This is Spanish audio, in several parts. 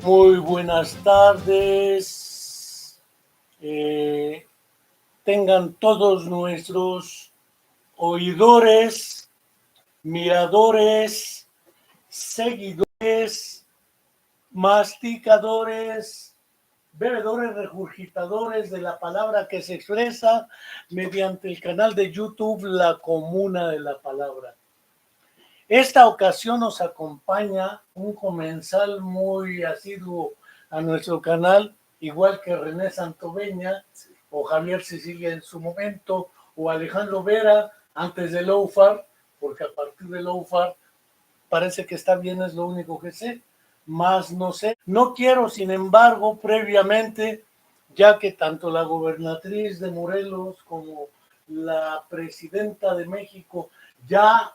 Muy buenas tardes. Tengan todos nuestros oidores, miradores, seguidores, masticadores, bebedores, regurgitadores de la palabra que se expresa mediante el canal de YouTube La Comuna de la Palabra. Esta ocasión nos acompaña un comensal muy asiduo a nuestro canal, igual que René Santoveña, o Javier Sicilia en su momento, o Alejandro Vera antes de Lowfar, porque a partir de Lowfar parece que está bien, es lo único que sé, más no sé. No quiero, sin embargo, previamente, ya que tanto la gobernatriz de Morelos como la presidenta de México ya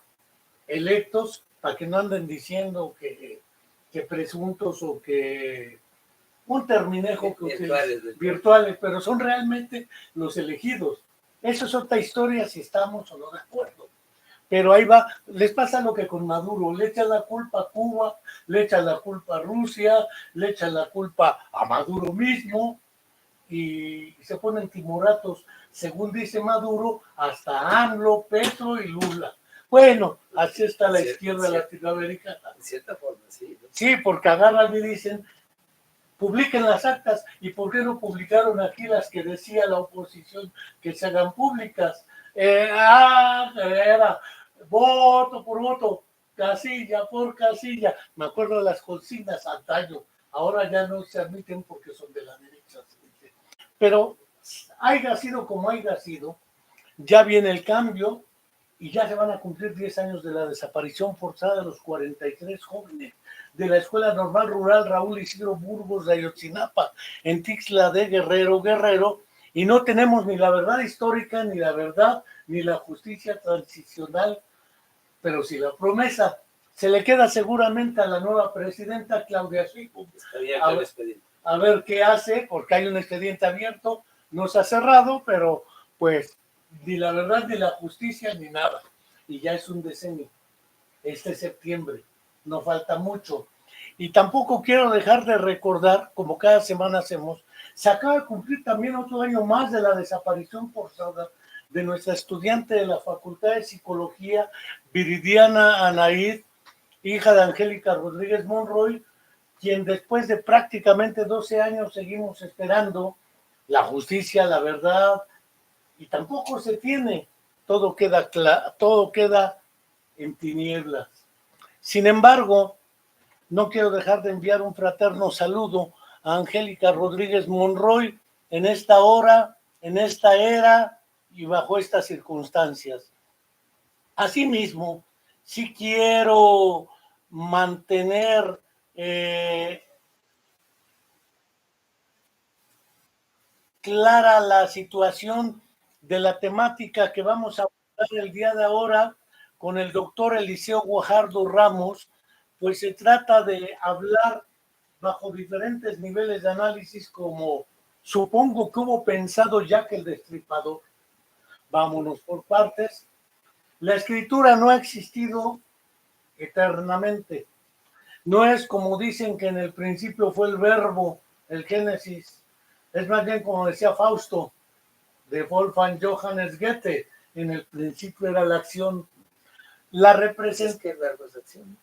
electos, para que no anden diciendo que presuntos o que un terminejo que virtuales, pero son realmente los elegidos. Eso es otra historia si estamos o no de acuerdo. Pero ahí va, les pasa lo que con Maduro, le echan la culpa a Cuba, le echan la culpa a Rusia, le echan la culpa a Maduro mismo y se ponen timoratos, según dice Maduro, hasta AMLO, Petro y Lula. Bueno, así está la izquierda latinoamericana. De cierta forma, sí. ¿No? Sí, porque agarran y dicen, publiquen las actas, ¿y por qué no publicaron aquí las que decía la oposición que se hagan públicas? Era voto por voto, casilla por casilla. Me acuerdo de las consignas antaño, ahora ya no se admiten porque son de la derecha. Pero haya sido como haya sido, ya viene el cambio y ya se van a cumplir 10 años de la desaparición forzada de los 43 jóvenes de la Escuela Normal Rural Raúl Isidro Burgos de Ayotzinapa, en Tixla de Guerrero, y no tenemos ni la verdad histórica, ni la verdad, ni la justicia transicional, pero sí la promesa. Se le queda seguramente a la nueva presidenta Claudia Sheinbaum a ver qué hace, porque hay un expediente abierto, no se ha cerrado, pero pues ni la verdad, ni la justicia, ni nada. Y ya es un decenio. Este septiembre, no falta mucho. Y tampoco quiero dejar de recordar, como cada semana hacemos, se acaba de cumplir también otro año más de la desaparición forzada de nuestra estudiante de la Facultad de Psicología, Viridiana Anaid, hija de Angélica Rodríguez Monroy, quien después de prácticamente 12 años seguimos esperando la justicia, la verdad, y tampoco se tiene. Todo queda en tinieblas. Sin embargo, no quiero dejar de enviar un fraterno saludo a Angélica Rodríguez Monroy en esta hora, en esta era y bajo estas circunstancias. Asimismo, sí quiero mantener clara la situación de la temática que vamos a abordar el día de ahora con el doctor Eliseo Guajardo Ramos, pues se trata de hablar bajo diferentes niveles de análisis, como supongo que hubo pensado Jack el Destripador. Vámonos por partes. La escritura no ha existido eternamente. No es como dicen que en el principio fue el verbo, el Génesis. Es más bien como decía Fausto, de Wolfgang Johannes Goethe, en el principio era la acción. La representación. ¿Qué verbo es acción?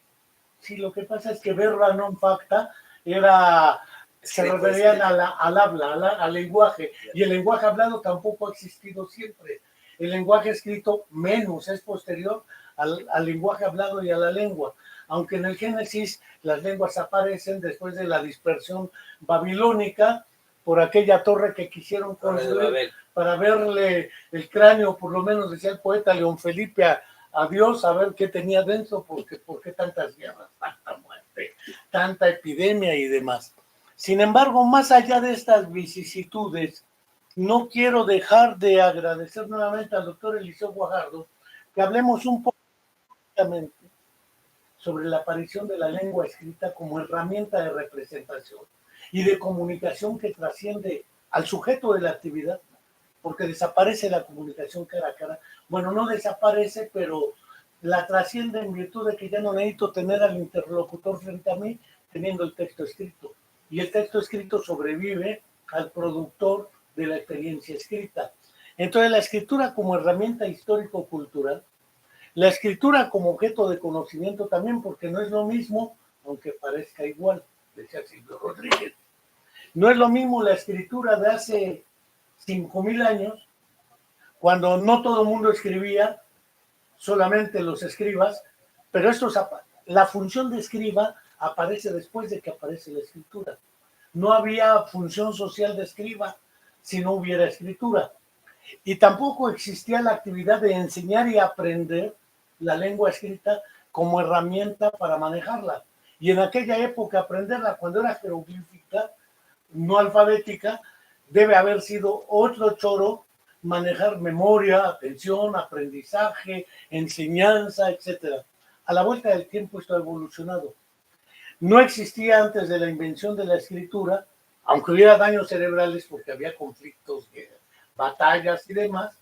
Sí, lo que pasa es que verba non facta era, se referían al habla, al lenguaje, y el lenguaje hablado tampoco ha existido siempre. El lenguaje escrito menos es posterior al lenguaje hablado y a la lengua, aunque en el Génesis las lenguas aparecen después de la dispersión babilónica por aquella torre que quisieron construir para verle el cráneo, por lo menos decía el poeta León Felipe, a Dios, a ver qué tenía dentro, porque por qué tantas guerras, tanta muerte, tanta epidemia y demás. Sin embargo, más allá de estas vicisitudes, no quiero dejar de agradecer nuevamente al doctor Eliseo Guajardo que hablemos un poco sobre la aparición de la lengua escrita como herramienta de representación y de comunicación que trasciende al sujeto de la actividad, porque desaparece la comunicación cara a cara. Bueno, no desaparece, pero la trasciende en virtud de que ya no necesito tener al interlocutor frente a mí teniendo el texto escrito. y el texto escrito sobrevive al productor de la experiencia escrita. Entonces, la escritura como herramienta histórico-cultural, la escritura como objeto de conocimiento también, porque no es lo mismo, aunque parezca igual, decía Silvio Rodríguez, no es lo mismo la escritura de hace 5,000 años, cuando no todo el mundo escribía, solamente los escribas, pero la función de escriba aparece después de que aparece la escritura. No había función social de escriba si no hubiera escritura. Y tampoco existía la actividad de enseñar y aprender la lengua escrita como herramienta para manejarla. Y en aquella época aprenderla, cuando era jeroglífica, no alfabética, debe haber sido otro choro manejar memoria, atención, aprendizaje, enseñanza, etcétera. A la vuelta del tiempo esto ha evolucionado. No existía antes de la invención de la escritura, aunque hubiera daños cerebrales porque había conflictos, batallas y demás,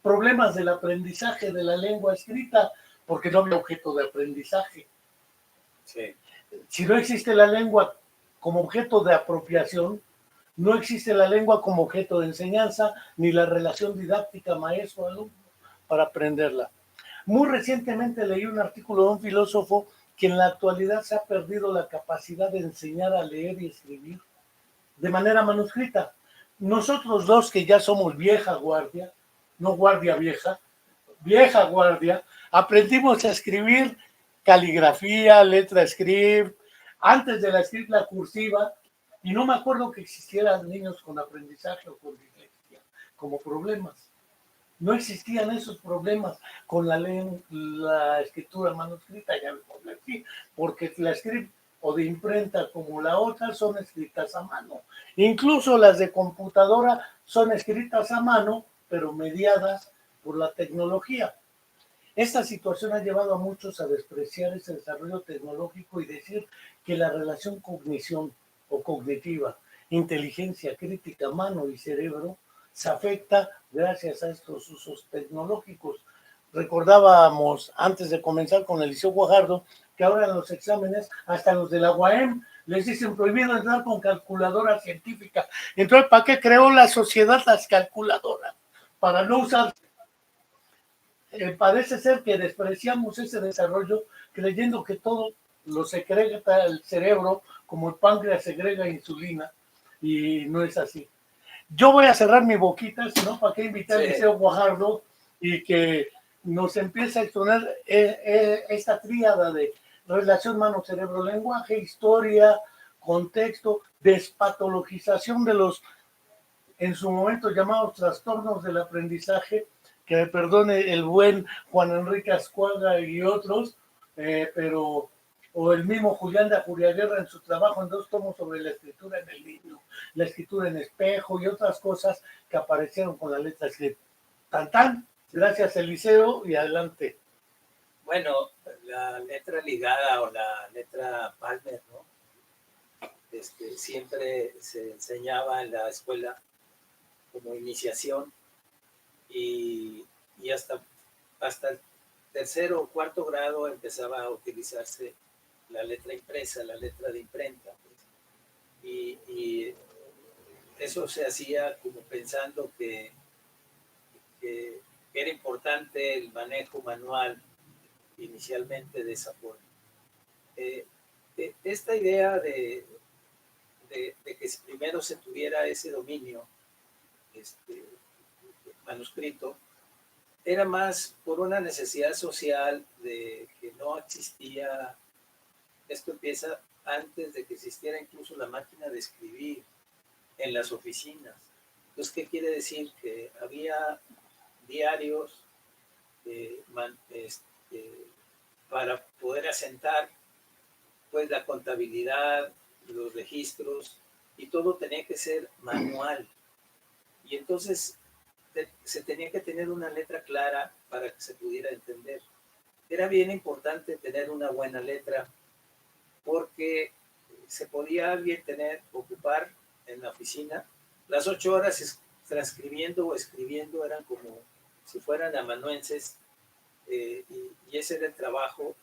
problemas del aprendizaje de la lengua escrita porque no había objeto de aprendizaje. Sí. Si no existe la lengua como objeto de apropiación, no existe la lengua como objeto de enseñanza, ni la relación didáctica maestro-alumno para aprenderla. Muy recientemente leí un artículo de un filósofo que en la actualidad se ha perdido la capacidad de enseñar a leer y escribir de manera manuscrita. Nosotros dos que ya somos vieja guardia, no guardia vieja, vieja guardia, aprendimos a escribir caligrafía, letra script, antes de la script la cursiva, y no me acuerdo que existieran niños con aprendizaje o con dislexia como problemas. No existían esos problemas con la escritura manuscrita, ya me sí, porque la script o de imprenta como la otra son escritas a mano. Incluso las de computadora son escritas a mano, pero mediadas por la tecnología. Esta situación ha llevado a muchos a despreciar ese desarrollo tecnológico y decir que la relación cognición o cognitiva, inteligencia crítica, mano y cerebro, se afecta gracias a estos usos tecnológicos. Recordábamos antes de comenzar con el Liceo Guajardo que ahora en los exámenes, hasta los de la UAM, les dicen prohibido entrar con calculadora científica. Entonces, ¿para qué creó la sociedad las calculadoras? Para no usar. Parece ser que despreciamos ese desarrollo creyendo que todo lo secreta el cerebro, como el páncreas segrega insulina, y no es así. Yo voy a cerrar mi boquita, si no, ¿para qué invitar al Liceo Guajardo y que nos empiece a exponer esta tríada de relación mano-cerebro-lenguaje, historia, contexto, despatologización de los en su momento llamados trastornos del aprendizaje, que me perdone el buen Juan Enrique Ascuaga y otros, pero o el mismo Julián de Ajuriaguerra en su trabajo en 2 tomos sobre la escritura en el niño, la escritura en espejo y otras cosas que aparecieron con la letra escrita. Tan tan, gracias Eliseo y adelante. Bueno, la letra ligada o la letra Palmer, ¿no? Siempre se enseñaba en la escuela como iniciación y hasta el 3.º o 4.º grado empezaba a utilizarse la letra impresa, la letra de imprenta. Pues. Y eso se hacía como pensando que era importante el manejo manual inicialmente de esa forma. Esta idea de que primero se tuviera ese dominio manuscrito era más por una necesidad social de que no existía, esto empieza antes de que existiera incluso la máquina de escribir en las oficinas. Entonces, ¿qué quiere decir? Que había diarios para poder asentar pues la contabilidad, los registros, y todo tenía que ser manual. Y entonces se tenía que tener una letra clara para que se pudiera entender. Era bien importante tener una buena letra porque se podía alguien ocupar en la oficina las 8 horas transcribiendo o escribiendo, eran como si fueran amanuenses, y ese era el trabajo,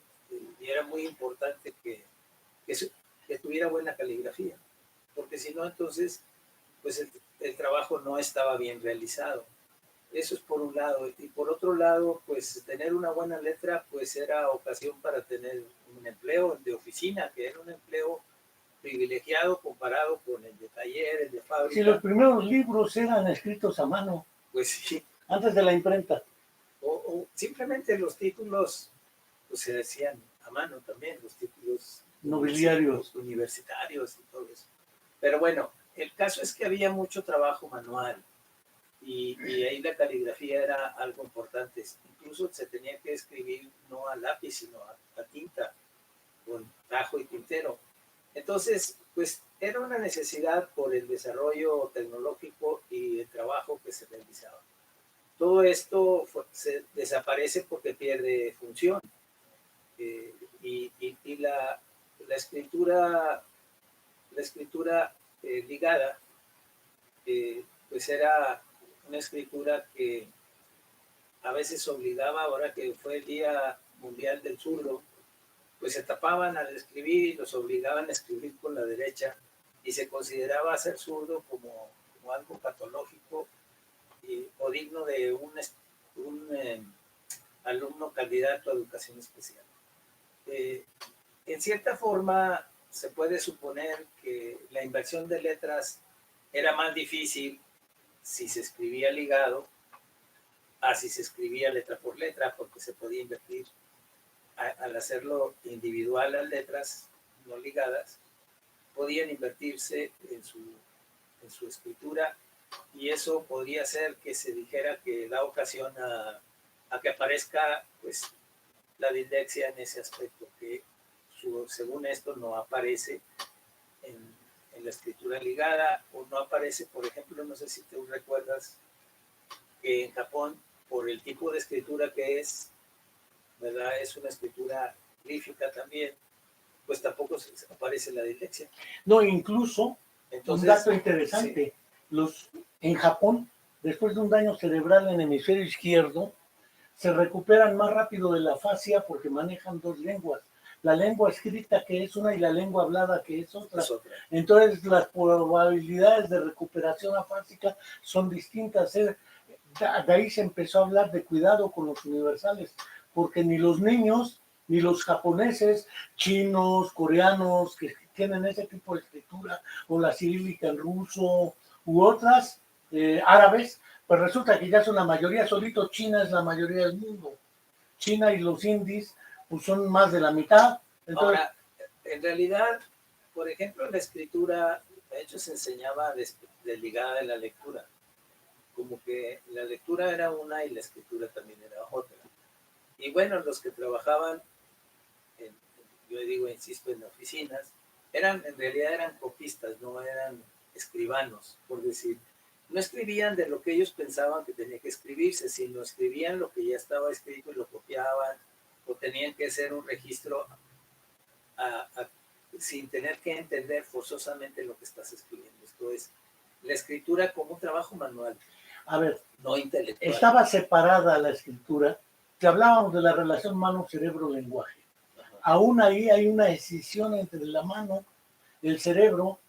y era muy importante que tuviera buena caligrafía. porque si no, entonces, pues el trabajo no estaba bien realizado. Eso es por un lado. Y por otro lado, pues tener una buena letra, pues era ocasión para tener un empleo de oficina, que era un empleo privilegiado comparado con el de taller, el de fábrica. Si los primeros libros eran escritos a mano, pues sí, antes de la imprenta. o simplemente los títulos pues se decían a mano también, los títulos Nobiliarios. universitarios y todo eso. Pero bueno, el caso es que había mucho trabajo manual y ahí la caligrafía era algo importante. Incluso se tenía que escribir no a lápiz, sino a tinta, con tajo y tintero. Entonces, pues era una necesidad por el desarrollo tecnológico y el trabajo que se realizaba. Todo esto se desaparece porque pierde función. Y la escritura ligada, pues era una escritura que a veces obligaba, ahora que fue el Día Mundial del Zurdo, pues se tapaban al escribir y los obligaban a escribir con la derecha y se consideraba ser zurdo como algo patológico o digno de un alumno candidato a educación especial. En cierta forma, se puede suponer que la inversión de letras era más difícil si se escribía ligado a si se escribía letra por letra, porque se podía invertir al hacerlo individual las letras no ligadas, podían invertirse en su escritura y eso podría ser que se dijera que da ocasión a que aparezca pues la dislexia en ese aspecto, que según esto no aparece en la escritura ligada o no aparece, por ejemplo, no sé si tú recuerdas que en Japón, por el tipo de escritura que es, ¿verdad? Es una escritura glífica también, pues tampoco aparece la dislexia. No, incluso, entonces, un dato interesante, sí. En Japón, después de un daño cerebral en el hemisferio izquierdo, se recuperan más rápido de la afasia porque manejan dos lenguas. La lengua escrita que es una y la lengua hablada que es otra. Entonces las probabilidades de recuperación afásica son distintas. De ahí se empezó a hablar de cuidado con los universales, porque ni los niños, ni los japoneses, chinos, coreanos, que tienen ese tipo de escritura, o la cirílica en ruso, u otras, árabes, pues resulta que ya son la mayoría, solito China es la mayoría del mundo. China y los indies pues son más de la mitad. Entonces, ahora, en realidad, por ejemplo, la escritura, de hecho, se enseñaba desligada de la lectura. Como que la lectura era una y la escritura también era otra. Y bueno, los que trabajaban, yo digo, insisto, en oficinas, en realidad eran copistas, no eran escribanos, por decir. No escribían de lo que ellos pensaban que tenía que escribirse, sino escribían lo que ya estaba escrito y lo copiaban, o tenían que hacer un registro sin tener que entender forzosamente lo que estás escribiendo. Esto es, la escritura como un trabajo manual. A ver, no intelectual. Estaba separada la escritura, que hablábamos de la relación mano-cerebro-lenguaje. Aún ahí hay una escisión entre la mano, el cerebro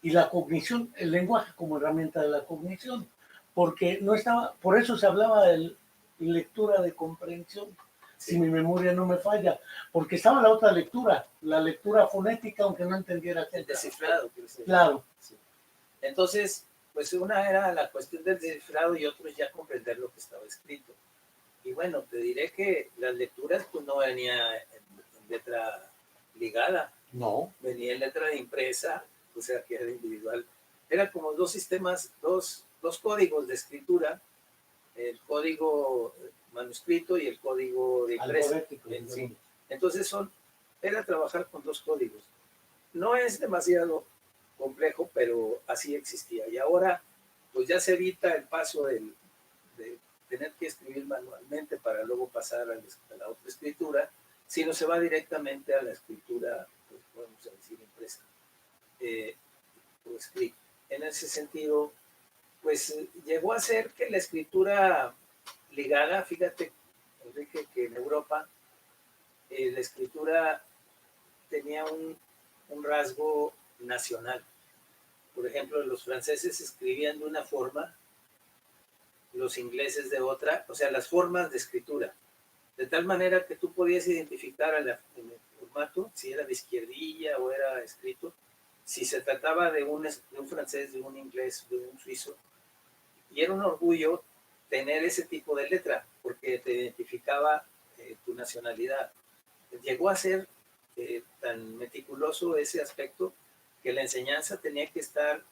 y la cognición, el lenguaje como herramienta de la cognición, porque no estaba, por eso se hablaba de lectura de comprensión, sí. Si mi memoria no me falla, porque estaba la otra lectura, la lectura fonética, aunque no entendiera. El descifrado. Claro. Sí. Entonces, pues una era la cuestión del descifrado y otro es ya comprender lo que estaba escrito. Y bueno, te diré que las lecturas pues no venía en letra ligada. No. Venía en letra de impresa, o sea que era individual. Era como dos sistemas, dos códigos de escritura, el código manuscrito y el código de impresa. Sí. Entonces era trabajar con dos códigos. No es demasiado complejo, pero así existía. Y ahora, pues ya se evita el paso de tener que escribir manualmente para luego pasar a la otra escritura, sino se va directamente a la escritura, pues podemos decir, impresa. O escrita. En ese sentido, pues llegó a ser que la escritura ligada, fíjate, Enrique, que en Europa la escritura tenía un rasgo nacional. Por ejemplo, los franceses escribían de una forma, los ingleses de otra, o sea, las formas de escritura, de tal manera que tú podías identificar en el formato si era de izquierdilla o era escrito, si se trataba de un francés, de un inglés, de un suizo. Y era un orgullo tener ese tipo de letra, porque te identificaba tu nacionalidad. Llegó a ser tan meticuloso ese aspecto que la enseñanza tenía que estar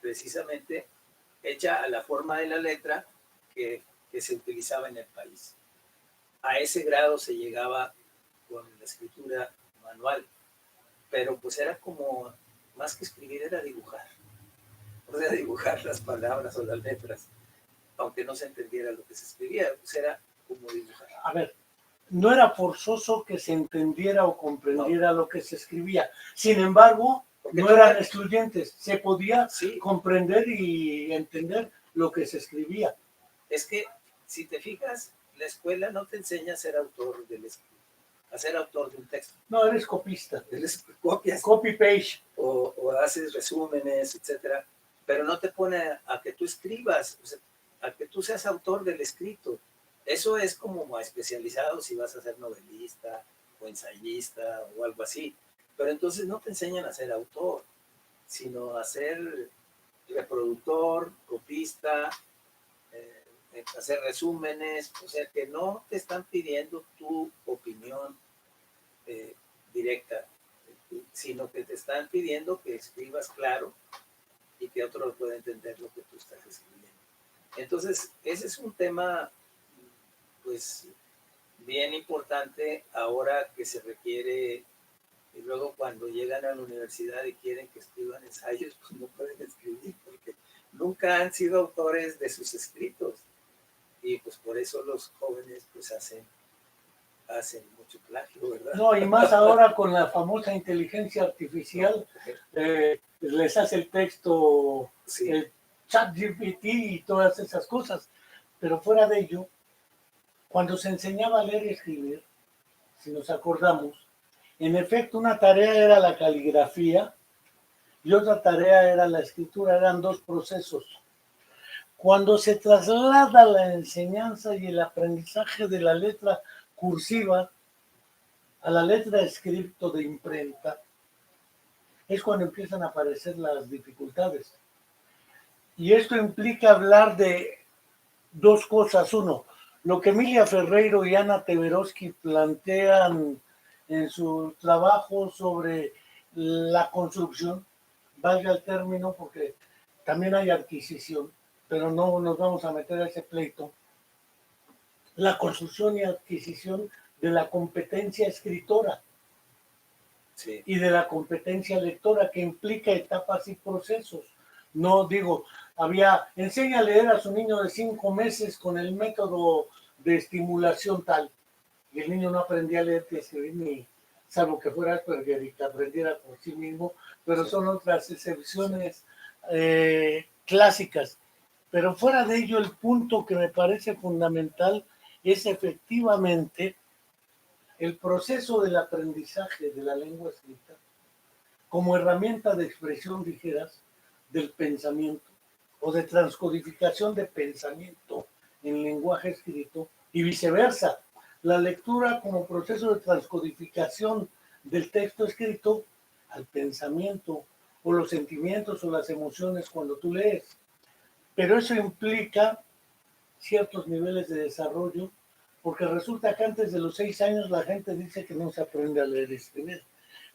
precisamente hecha a la forma de la letra que se utilizaba en el país. A ese grado se llegaba con la escritura manual, pero pues era como, más que escribir, era dibujar. O sea, dibujar las palabras o las letras, aunque no se entendiera lo que se escribía, pues era como dibujar. A ver, no era forzoso que se entendiera o comprendiera No. lo que se escribía. Sin embargo, Porque no eran excluyentes. Se podía sí, comprender y entender lo que se escribía. es que si te fijas, la escuela no te enseña a ser autor a ser autor de un texto. No, eres copista. Eres copias Copy-page. o haces resúmenes, etcétera, pero no te pone a que tú escribas, o sea, a que tú seas autor del escrito. Eso es como especializado si vas a ser novelista o ensayista o algo así. Pero entonces no te enseñan a ser autor, sino a ser reproductor, copista, hacer resúmenes, o sea que no te están pidiendo tu opinión eh, directa, sino que te están pidiendo que escribas claro y que otro pueda entender lo que tú estás escribiendo. Entonces, ese es un tema, pues, bien importante ahora que se requiere, y luego cuando llegan a la universidad y quieren que escriban ensayos, pues no pueden escribir porque nunca han sido autores de sus escritos. Y pues por eso los jóvenes pues hacen mucho plagio, ¿verdad? No, y más ahora con la famosa inteligencia artificial, les hace el texto, Sí. el ChatGPT y todas esas cosas. Pero fuera de ello, cuando se enseñaba a leer y escribir, si nos acordamos, en efecto una tarea era la caligrafía y otra tarea era la escritura, eran dos procesos. Cuando se traslada la enseñanza y el aprendizaje de la letra cursiva a la letra escrito de imprenta, es cuando empiezan a aparecer las dificultades. Y esto implica hablar de dos cosas. Uno, lo que Emilia Ferreiro y Ana Teberovsky plantean en su trabajo sobre la construcción, valga el término porque también hay adquisición, pero no nos vamos a meter a ese pleito. La construcción y adquisición de la competencia escritora. Sí. Y de la competencia lectora que implica etapas y procesos. No digo, enseña a leer a su niño de 5 meses con el método de estimulación tal, y el niño no aprendía a leer y escribir ni, salvo que fuera Asperger y que aprendiera por sí mismo, pero son otras excepciones clásicas. Pero fuera de ello, el punto que me parece fundamental es efectivamente el proceso del aprendizaje de la lengua escrita como herramienta de expresión, dijeras, del pensamiento o de transcodificación de pensamiento en lenguaje escrito y viceversa. La lectura como proceso de transcodificación del texto escrito al pensamiento o los sentimientos o las emociones cuando tú lees. Pero eso implica ciertos niveles de desarrollo, porque resulta que antes de los 6 años la gente dice que no se aprende a leer y escribir.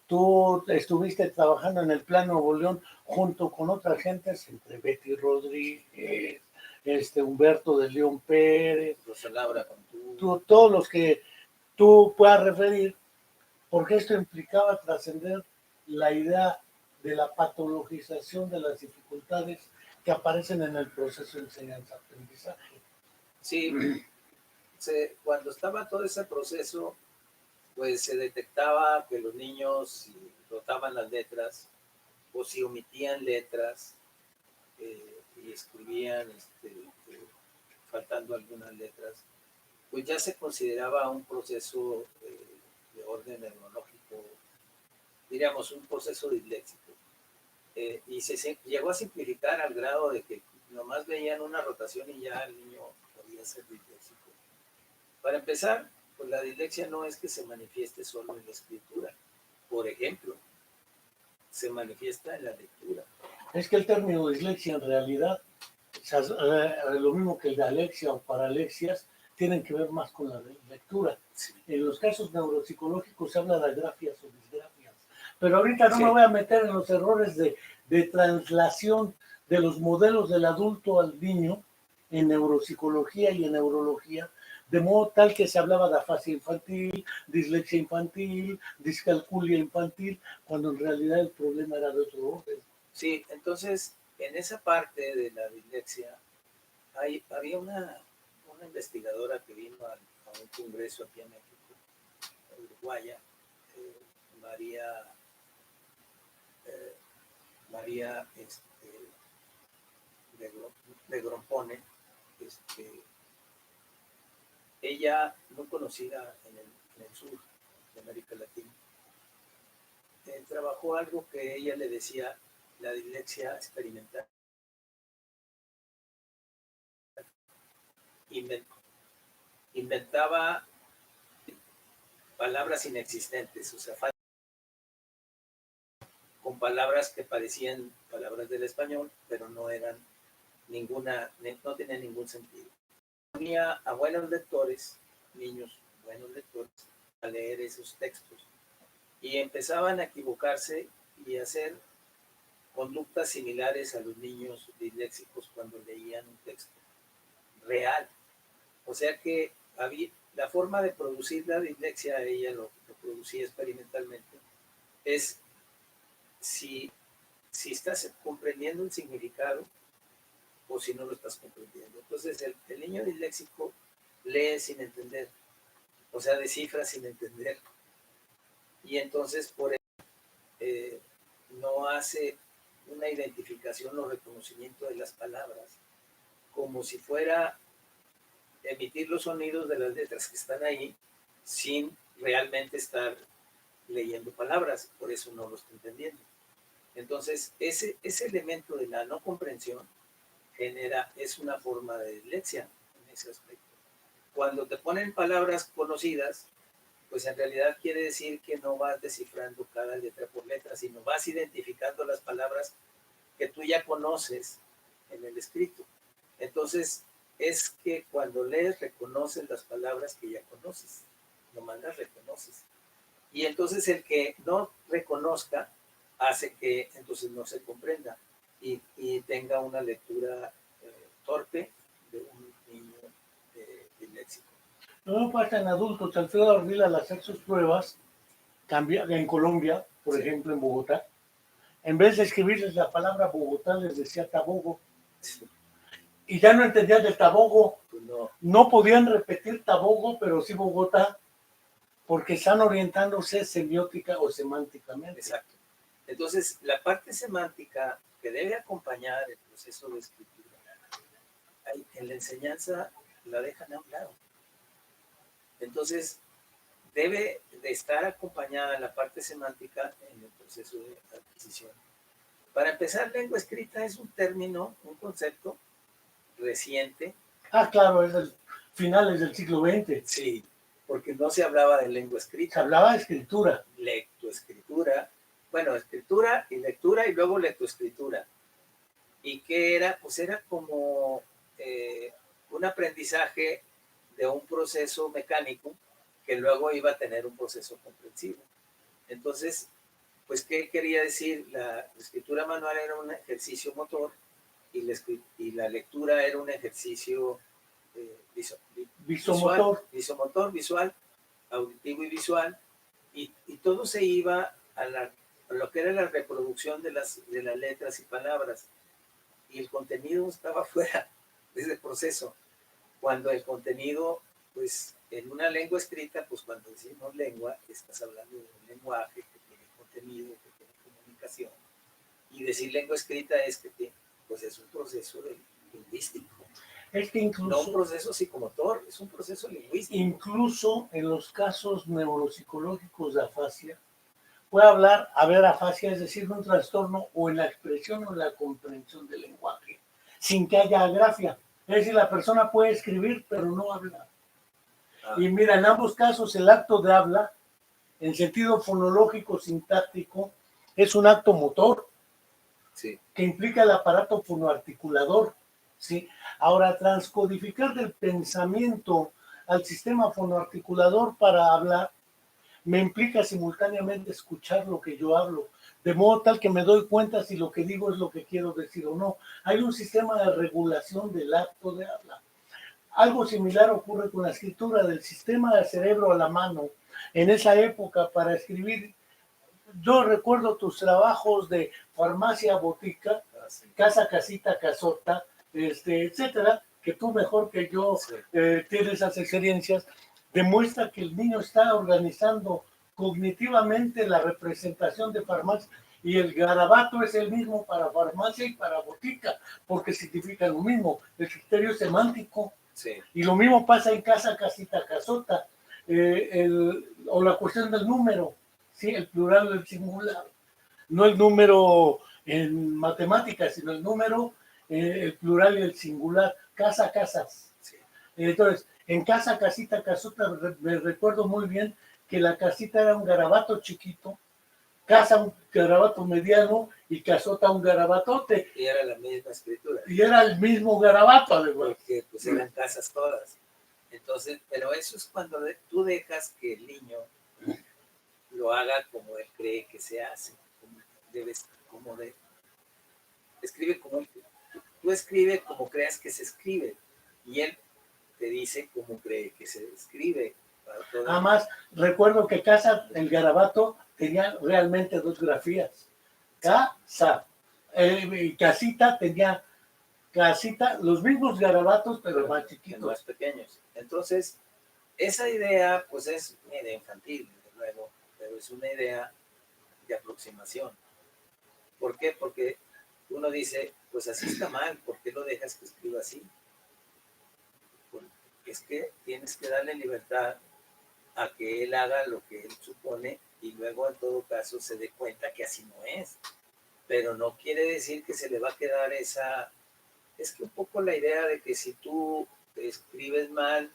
Tú estuviste trabajando en el Plan Nuevo León junto con otras gentes, entre Betty Rodríguez, Humberto de León Pérez, Rosa Laura Cantú, todos los que tú puedas referir, porque esto implicaba trascender la idea de la patologización de las dificultades que aparecen en el proceso de enseñanza-aprendizaje. Sí, cuando estaba todo ese proceso, pues se detectaba que los niños si rotaban las letras o si omitían letras y escribían faltando algunas letras, pues ya se consideraba un proceso de orden neurológico, diríamos un proceso disléxico. y llegó a simplificar al grado de que nomás veían una rotación y ya el niño podía ser disléxico. Para empezar, pues la dislexia no es que se manifieste solo en la escritura. Por ejemplo, se manifiesta en la lectura. Es que el término dislexia en realidad, lo mismo que el de alexia o paralexias, tienen que ver más con la lectura. Sí. En los casos neuropsicológicos se habla de agrafias o disgrafias. Pero ahorita no Sí. me voy a meter en los errores de traslación de los modelos del adulto al niño en neuropsicología y en neurología, de modo tal que se hablaba de afasia infantil, dislexia infantil, discalculia infantil, cuando en realidad el problema era de otro orden. Sí, entonces, en esa parte de la dislexia, había una investigadora que vino a un congreso aquí en México, uruguaya, María de Grompone. Ella, muy conocida en el sur de América Latina, trabajó algo que ella le decía la dislexia experimental. Inventaba palabras inexistentes, o sea, con palabras que parecían palabras del español, pero no eran no tenían ningún sentido. Ponía a buenos lectores, niños buenos lectores, a leer esos textos y empezaban a equivocarse y a hacer conductas similares a los niños disléxicos cuando leían un texto real. O sea que la forma de producir la dislexia, ella lo producía experimentalmente, es si estás comprendiendo un significado o si no lo estás comprendiendo. Entonces el niño disléxico lee sin entender, o sea, descifra sin entender. Y entonces por eso no hace una identificación o reconocimiento de las palabras, como si fuera emitir los sonidos de las letras que están ahí sin realmente estar leyendo palabras, por eso no lo está entendiendo. Entonces, ese elemento de la no comprensión es una forma de dislexia en ese aspecto. Cuando te ponen palabras conocidas, pues en realidad quiere decir que no vas descifrando cada letra por letra, sino vas identificando las palabras que tú ya conoces en el escrito. Entonces, es que cuando lees reconoces las palabras que ya conoces, nomás las reconoces. Y entonces el que no reconozca hace que entonces no se comprenda y tenga una lectura torpe de un niño disléxico. No pasa en adultos. Alfredo Ardila, al hacer sus pruebas, en Colombia, por ejemplo, en Bogotá, en vez de escribirles la palabra Bogotá, les decía Tabogo. Sí. Y ya no entendían del Tabogo. Pues no podían repetir Tabogo, pero sí Bogotá, porque están orientándose semiótica o semánticamente. Exacto. Entonces, la parte semántica que debe acompañar el proceso de escritura, en la enseñanza la dejan a un lado. Entonces, debe de estar acompañada la parte semántica en el proceso de adquisición. Para empezar, lengua escrita es un término, un concepto reciente. Claro, es de finales del siglo XX. Sí, porque no se hablaba de lengua escrita. Se hablaba de escritura. Lectoescritura. Bueno, escritura y lectura y luego lectoescritura. ¿Y qué era? Pues era como un aprendizaje de un proceso mecánico que luego iba a tener un proceso comprensivo. Entonces, pues, ¿qué quería decir? La escritura manual era un ejercicio motor y la lectura era un ejercicio visual, auditivo y visual, y todo se iba a lo que era la reproducción de las letras y palabras, y el contenido estaba fuera de ese proceso. Cuando el contenido, pues en una lengua escrita, pues cuando decimos lengua, estás hablando de un lenguaje que tiene contenido, que tiene comunicación, y decir lengua escrita es que pues es un proceso lingüístico. Es que incluso, no un proceso psicomotor, es un proceso lingüístico. Incluso en los casos neuropsicológicos de afasia, puede hablar, haber afasia, es decir, un trastorno o en la expresión o en la comprensión del lenguaje, sin que haya agrafia. Es decir, la persona puede escribir, pero no habla. Y mira, en ambos casos el acto de habla, en sentido fonológico, sintáctico, es un acto motor, sí, que implica el aparato fonoarticulador, ¿sí? Ahora, transcodificar del pensamiento al sistema fonoarticulador para hablar me implica simultáneamente escuchar lo que yo hablo, de modo tal que me doy cuenta si lo que digo es lo que quiero decir o no. Hay un sistema de regulación del acto de habla. Algo similar ocurre con la escritura del sistema del cerebro a la mano. En esa época, para escribir, yo recuerdo tus trabajos de farmacia, botica, casa, casita, casota, etcétera, que tú mejor que yo sí. tienes esas experiencias, demuestra que el niño está organizando cognitivamente la representación de farmacia y el garabato es el mismo para farmacia y para botica, porque significa lo mismo, el criterio semántico. Sí. Y lo mismo pasa en casa, casita, casota, o la cuestión del número, ¿sí? El plural o el singular. No el número en matemáticas, sino el número, el plural y el singular. Casa, casas. Sí. Entonces, en casa, casita, casota, me recuerdo muy bien que la casita era un garabato chiquito, casa un garabato mediano y casota un garabatote. Y era la misma escritura. Y era el mismo garabato, además. Porque pues eran casas todas. Entonces, pero eso es cuando tú dejas que el niño lo haga como él cree que se hace. Escribe como él. Tú escribe como creas que se escribe. Y él te dice cómo cree que se escribe. Además, recuerdo que casa, el garabato, tenía realmente dos grafías. Casa. Y casita tenía casita, los mismos garabatos, pero más chiquitos. Más pequeños. Entonces, esa idea, pues es una idea infantil, desde luego, pero es una idea de aproximación. ¿Por qué? Porque uno dice, pues así está mal, ¿por qué lo dejas que escriba así? Porque es que tienes que darle libertad a que él haga lo que él supone y luego en todo caso se dé cuenta que así no es. Pero no quiere decir que se le va a quedar esa... Es que un poco la idea de que si tú escribes mal,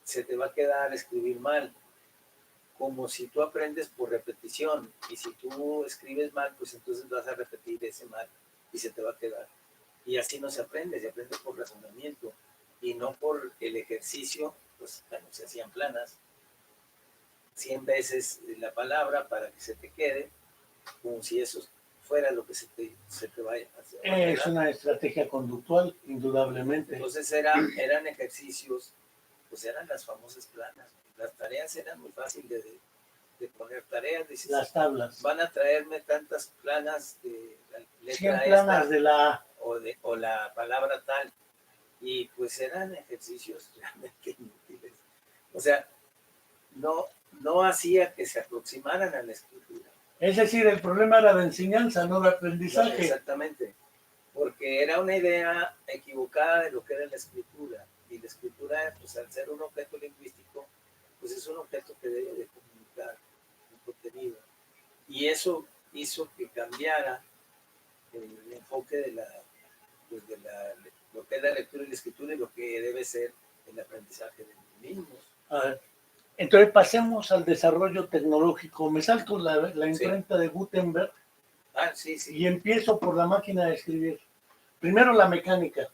se te va a quedar escribir mal. Como si tú aprendes por repetición y si tú escribes mal, pues entonces vas a repetir ese mal y se te va a quedar. Y así no se aprende por razonamiento y no por el ejercicio. Pues bueno, se hacían planas 100 veces la palabra para que se te quede, como si eso fuera lo que se te vaya a hacer. Es una estrategia conductual, indudablemente. Entonces eran ejercicios, pues eran las famosas planas. Las tareas eran muy fáciles de poner tareas. Dices, las tablas. Van a traerme tantas planas de la letra 100 planas de la A. O la palabra tal. Y pues eran ejercicios realmente inútiles. O sea, no hacía que se aproximaran a la escritura. Es decir, el problema era de enseñanza, no de aprendizaje. No, exactamente. Porque era una idea equivocada de lo que era la escritura. Y la escritura, pues al ser un objeto lingüístico, pues es un objeto que debe de comunicar un contenido. Y eso hizo que cambiara el enfoque de lo que es la lectura y la escritura y lo que debe ser el aprendizaje de los niños. A ver, entonces pasemos al desarrollo tecnológico. Me salto la imprenta de Gutenberg sí. Y empiezo por la máquina de escribir. Primero la mecánica,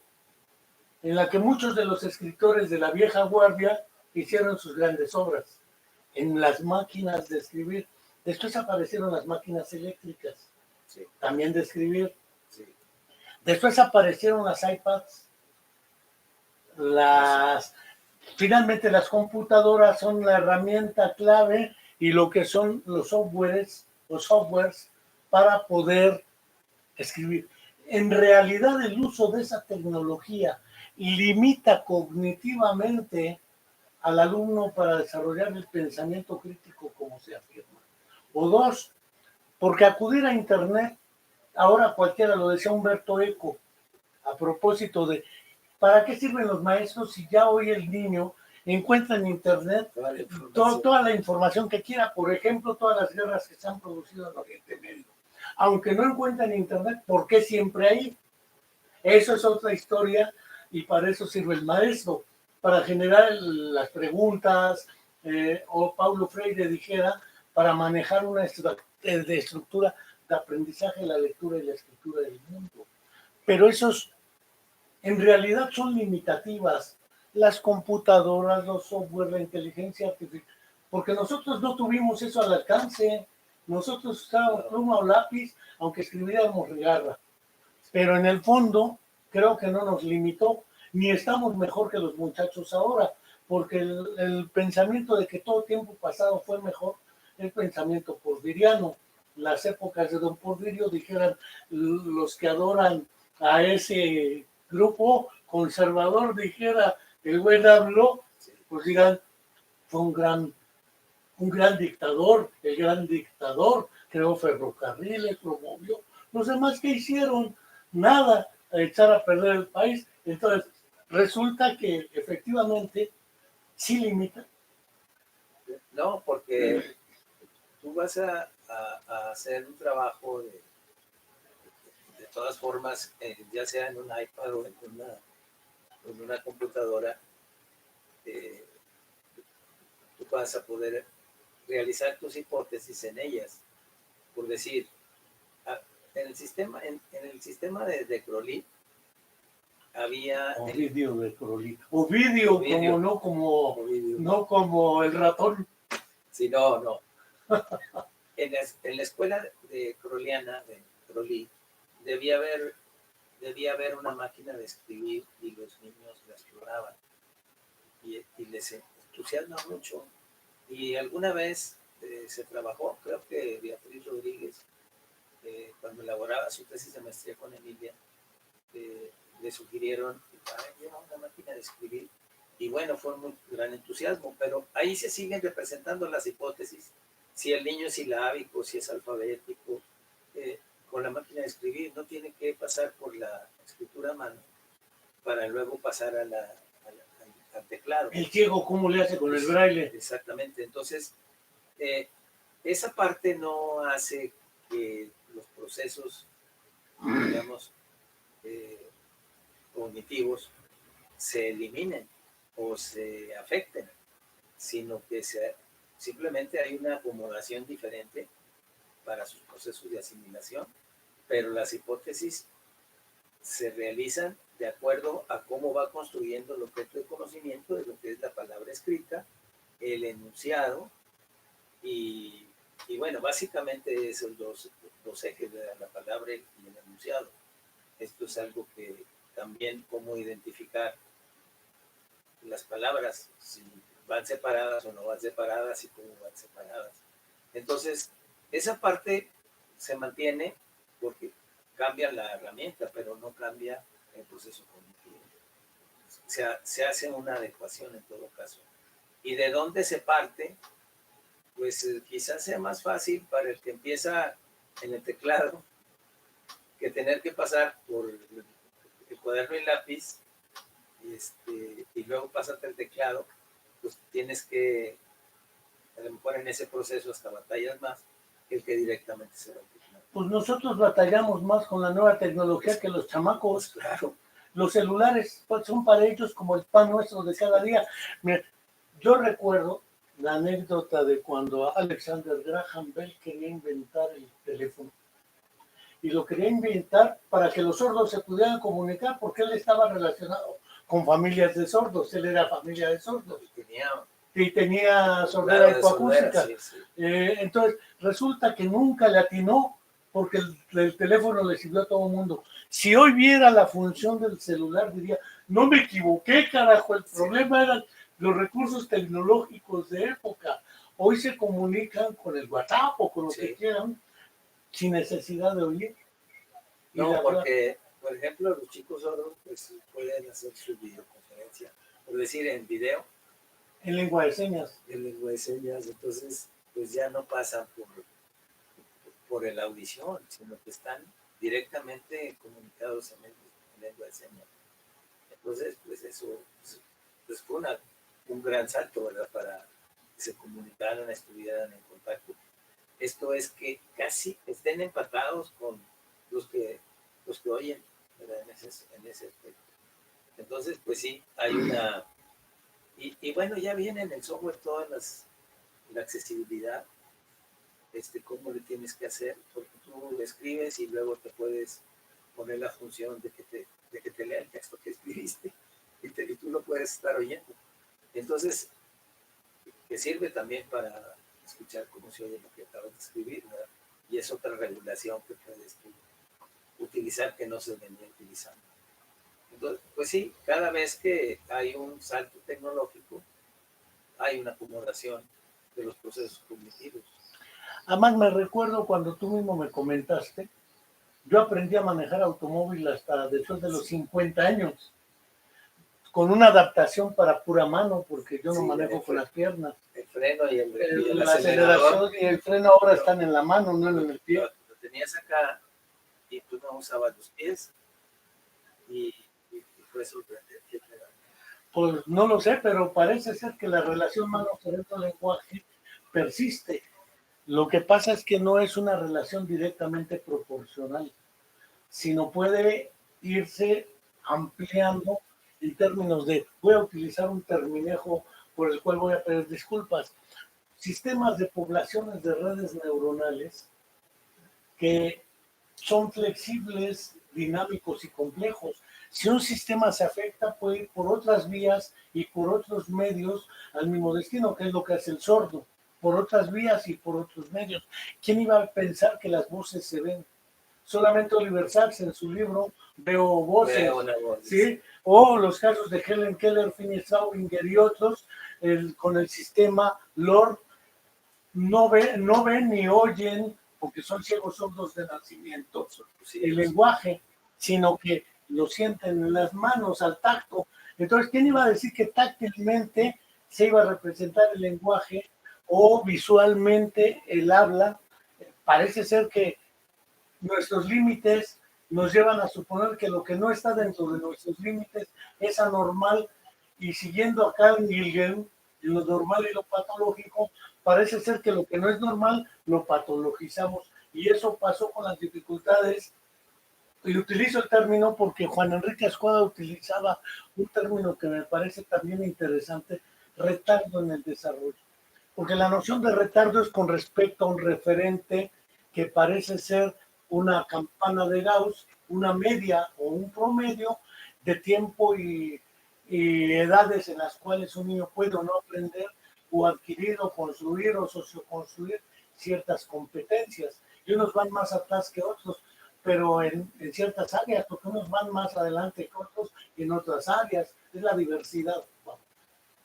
en la que muchos de los escritores de la vieja guardia hicieron sus grandes obras, en las máquinas de escribir. Después aparecieron las máquinas eléctricas, también de escribir. Después aparecieron las iPads, finalmente las computadoras son la herramienta clave y lo que son los softwares para poder escribir. En realidad el uso de esa tecnología limita cognitivamente al alumno para desarrollar el pensamiento crítico como se afirma. O dos, porque acudir a Internet, ahora cualquiera, lo decía Humberto Eco, a propósito de ¿para qué sirven los maestros si ya hoy el niño encuentra en internet toda la información que quiera, por ejemplo, todas las guerras que se han producido en Oriente Medio. Aunque no encuentra en internet, ¿por qué siempre ahí? Eso es otra historia y para eso sirve el maestro, para generar las preguntas, o Paulo Freire dijera, para manejar una estructura de aprendizaje, la lectura y la escritura del mundo. Pero esos en realidad son limitativas. Las computadoras, los software, la inteligencia artificial, porque nosotros no tuvimos eso al alcance. Nosotros usábamos pluma o lápiz, aunque escribiéramos regarra. Pero en el fondo, creo que no nos limitó, ni estamos mejor que los muchachos ahora, porque el pensamiento de que todo tiempo pasado fue mejor, el pensamiento porfiriano. Las épocas de don Porfirio, dijeran los que adoran a ese grupo conservador, dijera el buen habló, pues dirán, fue un gran dictador, el gran dictador, creó ferrocarriles, promovió. Los demás que hicieron, nada, a echar a perder el país. Entonces, resulta que efectivamente sí limita. No, porque tú vas a hacer un trabajo de todas formas, ya sea en un iPad o en una computadora, tú vas a poder realizar tus hipótesis en ellas. Por decir, en el sistema de Crowley había... Ovidio de Crowley. Ovidio, no como el ratón. Sí, no. En la escuela crowleyana de Crowley debía haber una máquina de escribir y los niños la exploraban y les entusiasma mucho. Y alguna vez se trabajó, creo que Beatriz Rodríguez, cuando elaboraba su tesis de maestría con Emilia, le sugirieron llevar una máquina de escribir. Y bueno, fue un muy gran entusiasmo, pero ahí se siguen representando las hipótesis. Si el niño es silábico, si es alfabético, con la máquina de escribir no tiene que pasar por la escritura a mano para luego pasar al teclado. El ciego, ¿cómo le hace con el braille? Exactamente. Entonces, esa parte no hace que los procesos, digamos, cognitivos se eliminen o se afecten, sino que simplemente hay una acomodación diferente para sus procesos de asimilación, pero las hipótesis se realizan de acuerdo a cómo va construyendo el objeto de conocimiento de lo que es la palabra escrita, el enunciado y bueno, básicamente esos dos ejes de la palabra y el enunciado. Esto es algo que también cómo identificar las palabras, si van separadas o no van separadas y cómo van separadas. Entonces, esa parte se mantiene porque cambia la herramienta, pero no cambia el proceso cognitivo. Se hace una adecuación en todo caso. ¿Y de dónde se parte? Pues quizás sea más fácil para el que empieza en el teclado que tener que pasar por el cuaderno y lápiz y luego pásate el teclado, pues tienes que, a lo mejor en ese proceso hasta batallas más que el que directamente se va al teclado. Pues nosotros batallamos más con la nueva tecnología que los chamacos. Pues claro. Los celulares son para ellos como el pan nuestro de cada día. Mira, yo recuerdo la anécdota de cuando Alexander Graham Bell quería inventar el teléfono. Y lo quería inventar para que los sordos se pudieran comunicar, porque él estaba relacionado con familias de sordos. Él era familia de sordos. Y tenía sordera hipoacústica. Sí. Entonces, resulta que nunca le atinó, porque el teléfono le sirvió a todo el mundo. Si hoy viera la función del celular, diría, no me equivoqué, carajo, el problema eran los recursos tecnológicos de época. Hoy se comunican con el WhatsApp o con lo que quieran, sin necesidad de oír. No, porque, por ejemplo, los chicos sordos pues, pueden hacer su videoconferencia, por decir, en video. En lengua de señas. En lengua de señas, entonces, pues ya no pasan por la audición, sino que están directamente comunicados en lengua de señas. Entonces, pues eso pues fue una un gran salto, ¿verdad? Para que se comunicaran, estuvieran en contacto. Esto es que casi estén empatados con los que oyen, ¿verdad? En ese aspecto. Entonces, pues sí, hay una... Y bueno, ya viene en el software la accesibilidad, cómo le tienes que hacer, porque tú escribes y luego te puedes poner la función de que te lea el texto que escribiste y tú lo puedes estar oyendo. Entonces, que sirve también para escuchar cómo se oye lo que acabas de escribir, ¿verdad? Y es otra regulación que puedes utilizar que no se venía utilizando. Entonces, pues sí, cada vez que hay un salto tecnológico, hay una acomodación de los procesos cognitivos. Además, me recuerdo cuando tú mismo me comentaste, yo aprendí a manejar automóvil hasta después de los 50 años, con una adaptación para pura mano, porque yo no manejo con las piernas. El freno y el acelerador y el freno ahora están en la mano, no en el pie. Lo tenías acá y tú no usabas los pies y fue sorprendente. Pues no lo sé, pero parece ser que la relación mano-cerebro-lenguaje persiste. Lo que pasa es que no es una relación directamente proporcional, sino puede irse ampliando en términos de, voy a utilizar un terminejo por el cual voy a pedir disculpas, sistemas de poblaciones de redes neuronales que son flexibles, dinámicos y complejos. Si un sistema se afecta, puede ir por otras vías y por otros medios al mismo destino, que es lo que hace el sordo, por otras vías y por otros medios. ¿Quién iba a pensar que las voces se ven? Solamente Oliver Sacks en su libro Veo voces, ¿sí? O los casos de Helen Keller, Finney Straubinger y otros, con el sistema LOR, no ven ni oyen, porque son ciegos sordos de nacimiento, el lenguaje, sino que lo sienten en las manos, al tacto. Entonces, ¿quién iba a decir que táctilmente se iba a representar el lenguaje o visualmente el habla? Parece ser que nuestros límites nos llevan a suponer que lo que no está dentro de nuestros límites es anormal, y siguiendo a Carl Gilgen, lo normal y lo patológico, parece ser que lo que no es normal lo patologizamos, y eso pasó con las dificultades. Y utilizo el término porque Juan Enrique Escoda utilizaba un término que me parece también interesante: retardo en el desarrollo. Porque la noción de retardo es con respecto a un referente que parece ser una campana de Gauss, una media o un promedio de tiempo y edades en las cuales un niño puede o no aprender o adquirir o construir o socioconstruir ciertas competencias. Y unos van más atrás que otros, pero en ciertas áreas, porque unos van más adelante que otros en otras áreas. Es la diversidad.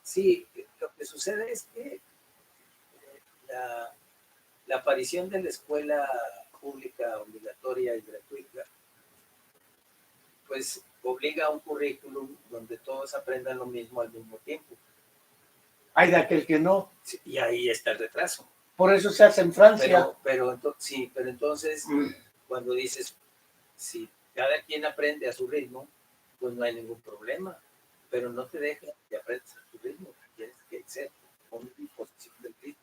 Sí, lo que sucede es que la aparición de la escuela pública obligatoria y gratuita, pues obliga a un currículum donde todos aprendan lo mismo al mismo tiempo. Hay de aquel que no. Sí, y ahí está el retraso. Por eso se hace en Francia. Pero entonces, cuando dices, si cada quien aprende a su ritmo, pues no hay ningún problema. Pero no te dejan que aprendas a tu ritmo, tienes que ser con disposición del ritmo.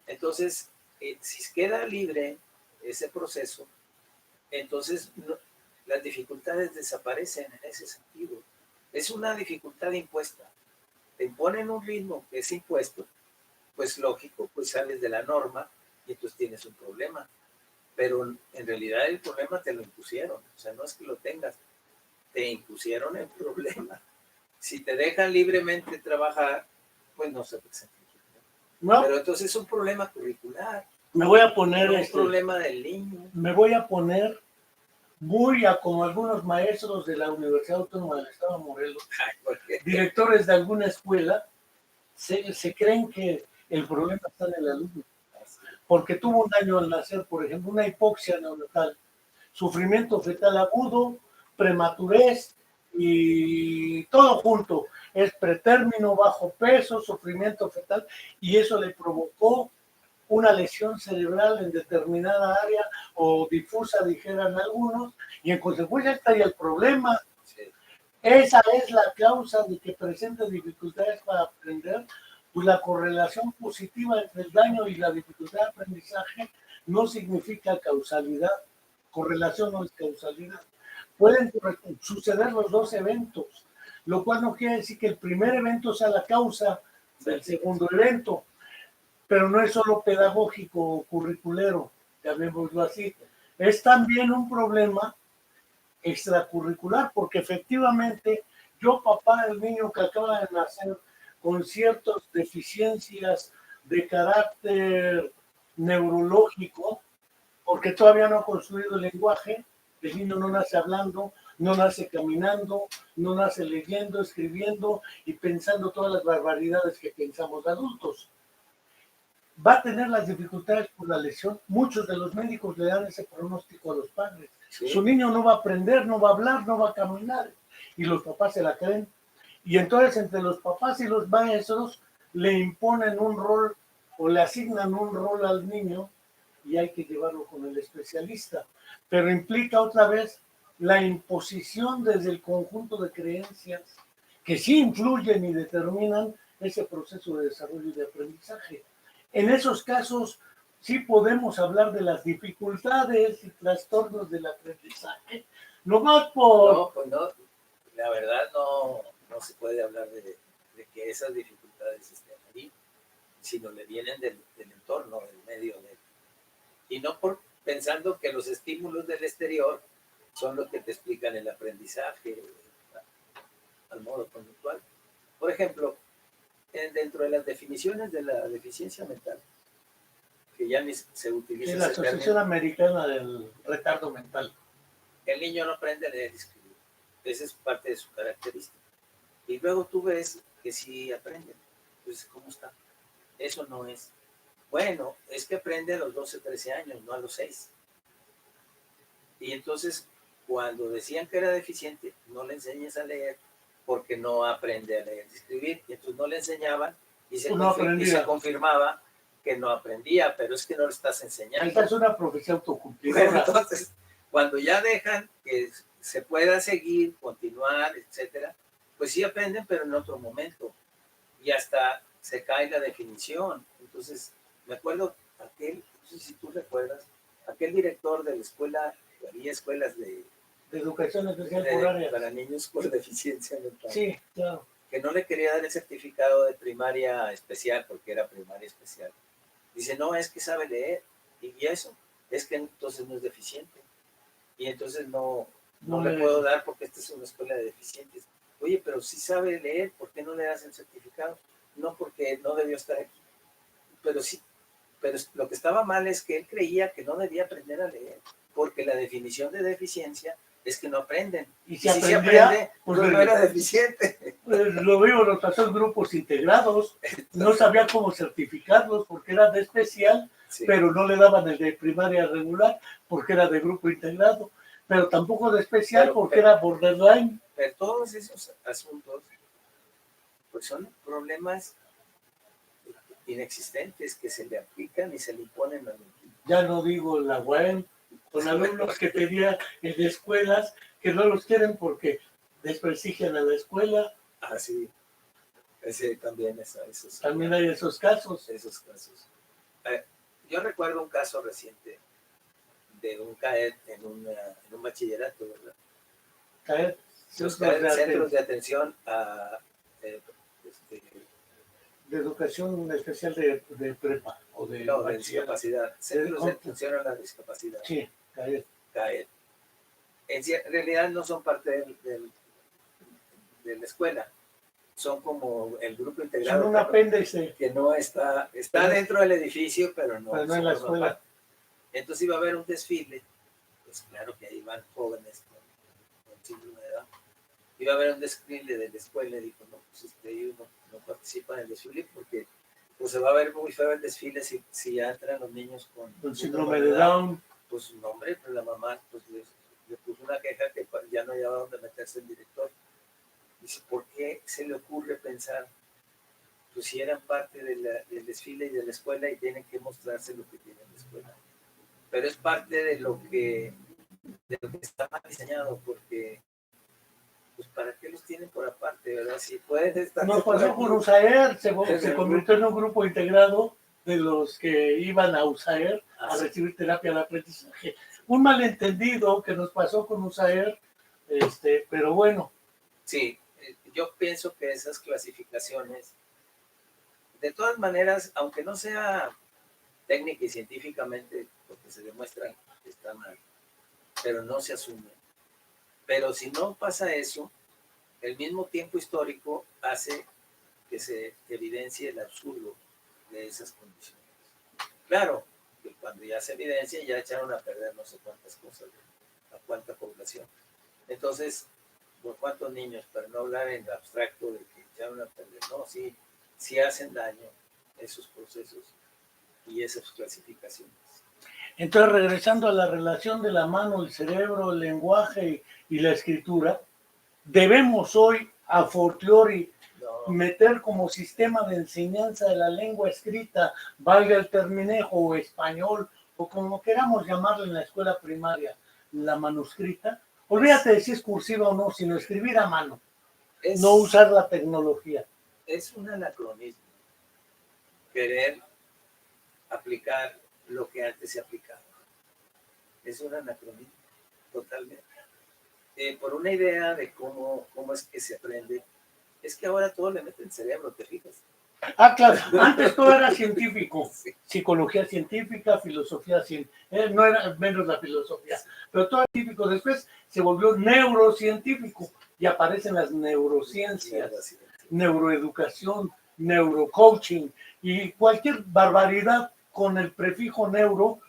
Entonces, si queda libre ese proceso, entonces las dificultades desaparecen en ese sentido. Es una dificultad impuesta. Te imponen un ritmo que es impuesto, pues lógico, pues sales de la norma y entonces tienes un problema. Pero en realidad el problema te lo impusieron. O sea, no es que lo tengas, te impusieron el problema. Si te dejan libremente trabajar, pues no se presenta. No. Pero entonces es un problema curricular. Me voy a poner un problema del niño. Me voy a poner muy a como algunos maestros de la Universidad Autónoma del Estado de Morelos, directores de alguna escuela, se creen que el problema está en el alumno, porque tuvo un daño al nacer, por ejemplo, una hipoxia neonatal, sufrimiento fetal agudo, prematurez y todo junto. Es pretérmino, bajo peso, sufrimiento fetal, y eso le provocó una lesión cerebral en determinada área o difusa, dijeran algunos, y en consecuencia está ahí el problema. Sí. Esa es la causa de que presente dificultades para aprender, pues la correlación positiva entre el daño y la dificultad de aprendizaje no significa causalidad. Correlación no es causalidad. Pueden suceder los dos eventos, lo cual no quiere decir que el primer evento sea la causa del segundo evento, pero no es solo pedagógico o curriculero, llamémoslo así. Es también un problema extracurricular, porque efectivamente yo, papá del niño que acaba de nacer con ciertas deficiencias de carácter neurológico, porque todavía no ha construido el lenguaje, el niño no nace hablando, no nace caminando, no nace leyendo, escribiendo y pensando todas las barbaridades que pensamos adultos. Va a tener las dificultades por la lesión. Muchos de los médicos le dan ese pronóstico a los padres. Sí. Su niño no va a aprender, no va a hablar, no va a caminar. Y los papás se la creen. Y entonces entre los papás y los maestros le imponen un rol o le asignan un rol al niño y hay que llevarlo con el especialista. Pero implica otra vez la imposición desde el conjunto de creencias que sí influyen y determinan ese proceso de desarrollo y de aprendizaje. En esos casos sí podemos hablar de las dificultades y trastornos del aprendizaje, nomás por... No, pues no, la verdad no se puede hablar de que esas dificultades estén ahí, sino le vienen del entorno, del medio, y no por pensando que los estímulos del exterior son los que te explican el aprendizaje al modo conductual. Por ejemplo, dentro de las definiciones de la deficiencia mental, que ya ni se utiliza. En la Asociación Americana del Retardo Mental. El niño no aprende a leer y escribir. Esa es parte de su característica. Y luego tú ves que sí aprenden. Entonces, ¿cómo está? Eso no es. Bueno, es que aprende a los 12, 13 años, no a los 6. Y entonces, cuando decían que era deficiente, no le enseñes a leer porque no aprende a leer y escribir. Y entonces no le enseñaban y se confirmaba que no aprendía, pero es que no le estás enseñando. Esta es una profecía autocumplidora. Bueno, entonces, cuando ya dejan que se pueda seguir, continuar, etcétera, pues sí aprenden, pero en otro momento. Y hasta se cae la definición. Entonces, me acuerdo aquel, no sé si tú recuerdas, aquel director de la escuela, había escuelas de educación especial por áreas para niños con deficiencia mental. Sí, claro. Que no le quería dar el certificado de primaria especial porque era primaria especial. Dice, no, es que sabe leer. Y eso, es que entonces no es deficiente. Y entonces no le puedo dar porque esta es una escuela de deficientes. Oye, pero sí sabe leer, ¿por qué no le das el certificado? No, porque no debió estar aquí. Pero sí, pero lo que estaba mal es que él creía que no debía aprender a leer, porque la definición de deficiencia es que no aprenden. Y si se aprende, pues no era deficiente. Lo vimos, nos pasó en grupos integrados, no sabía cómo certificarlos porque eran de especial, sí, pero no le daban el de primaria regular porque era de grupo integrado, pero tampoco de especial porque era borderline. Pero todos esos asuntos pues son problemas inexistentes que se le aplican y se le imponen a los niños. Ya no digo la UAM, con alumnos que tenía en escuelas que no los quieren porque desprestigian a la escuela. Ah, sí. Ese también también hay esos casos. Yo recuerdo un caso reciente de un CAED en un bachillerato, ¿verdad? CAED. Los CAED, centros de atención a de educación especial de prepa o de no, de discapacidad, centros de atención a la discapacidad. Sí, CAED. CAED. En realidad no son parte de la escuela, son como el grupo integrado. Son un apéndice. Que no está dentro del edificio, pero no en la escuela. Parte. Entonces iba a haber un desfile, pues claro que ahí van jóvenes con síndrome de Down. Iba a haber un desfile de la escuela y dijo, no, pues ellos no participan en el desfile porque pues se va a ver muy feo el desfile si ya entran los niños con síndrome de Down. Pues no, hombre, pues la mamá pues le puso una queja que ya no había dónde meterse el director. Dice, ¿por qué se le ocurre pensar? Pues si eran parte del desfile y de la escuela y tienen que mostrarse lo que tienen en la escuela. Pero es parte de lo que está mal diseñado porque pues ¿para qué los tienen por aparte, verdad? Si pueden estar... Nos pasó con USAER, se convirtió en un grupo integrado de los que iban a USAER a recibir terapia de aprendizaje. Un malentendido que nos pasó con USAER, pero bueno. Sí, yo pienso que esas clasificaciones, de todas maneras, aunque no sea técnica y científicamente, porque se demuestra que está mal, pero no se asume. Pero si no pasa eso, el mismo tiempo histórico hace que se evidencie el absurdo de esas condiciones. Claro, que cuando ya se evidencia, ya echaron a perder no sé cuántas cosas, a cuánta población. Entonces, ¿por cuántos niños? Para no hablar en abstracto de que echaron a perder, no, sí, sí hacen daño esos procesos y esas clasificaciones. Entonces, regresando a la relación de la mano, el cerebro, el lenguaje y la escritura, debemos hoy, a fortiori, meter como sistema de enseñanza de la lengua escrita, valga el terminejo o español, o como queramos llamarle en la escuela primaria, la manuscrita. Olvídate de si es cursiva o no, sino escribir a mano, no usar la tecnología. Es un anacronismo querer aplicar lo que antes se aplicaba. Es un anacronismo, totalmente. Por una idea de cómo es que se aprende, es que ahora todo le mete en el cerebro, ¿te fijas? Ah, claro, antes todo era científico, sí. Psicología científica, filosofía científica, no era menos la filosofía, pero todo era científico. Después se volvió neurocientífico y aparecen las neurociencias, neuroeducación, neurocoaching y cualquier barbaridad con el prefijo neuro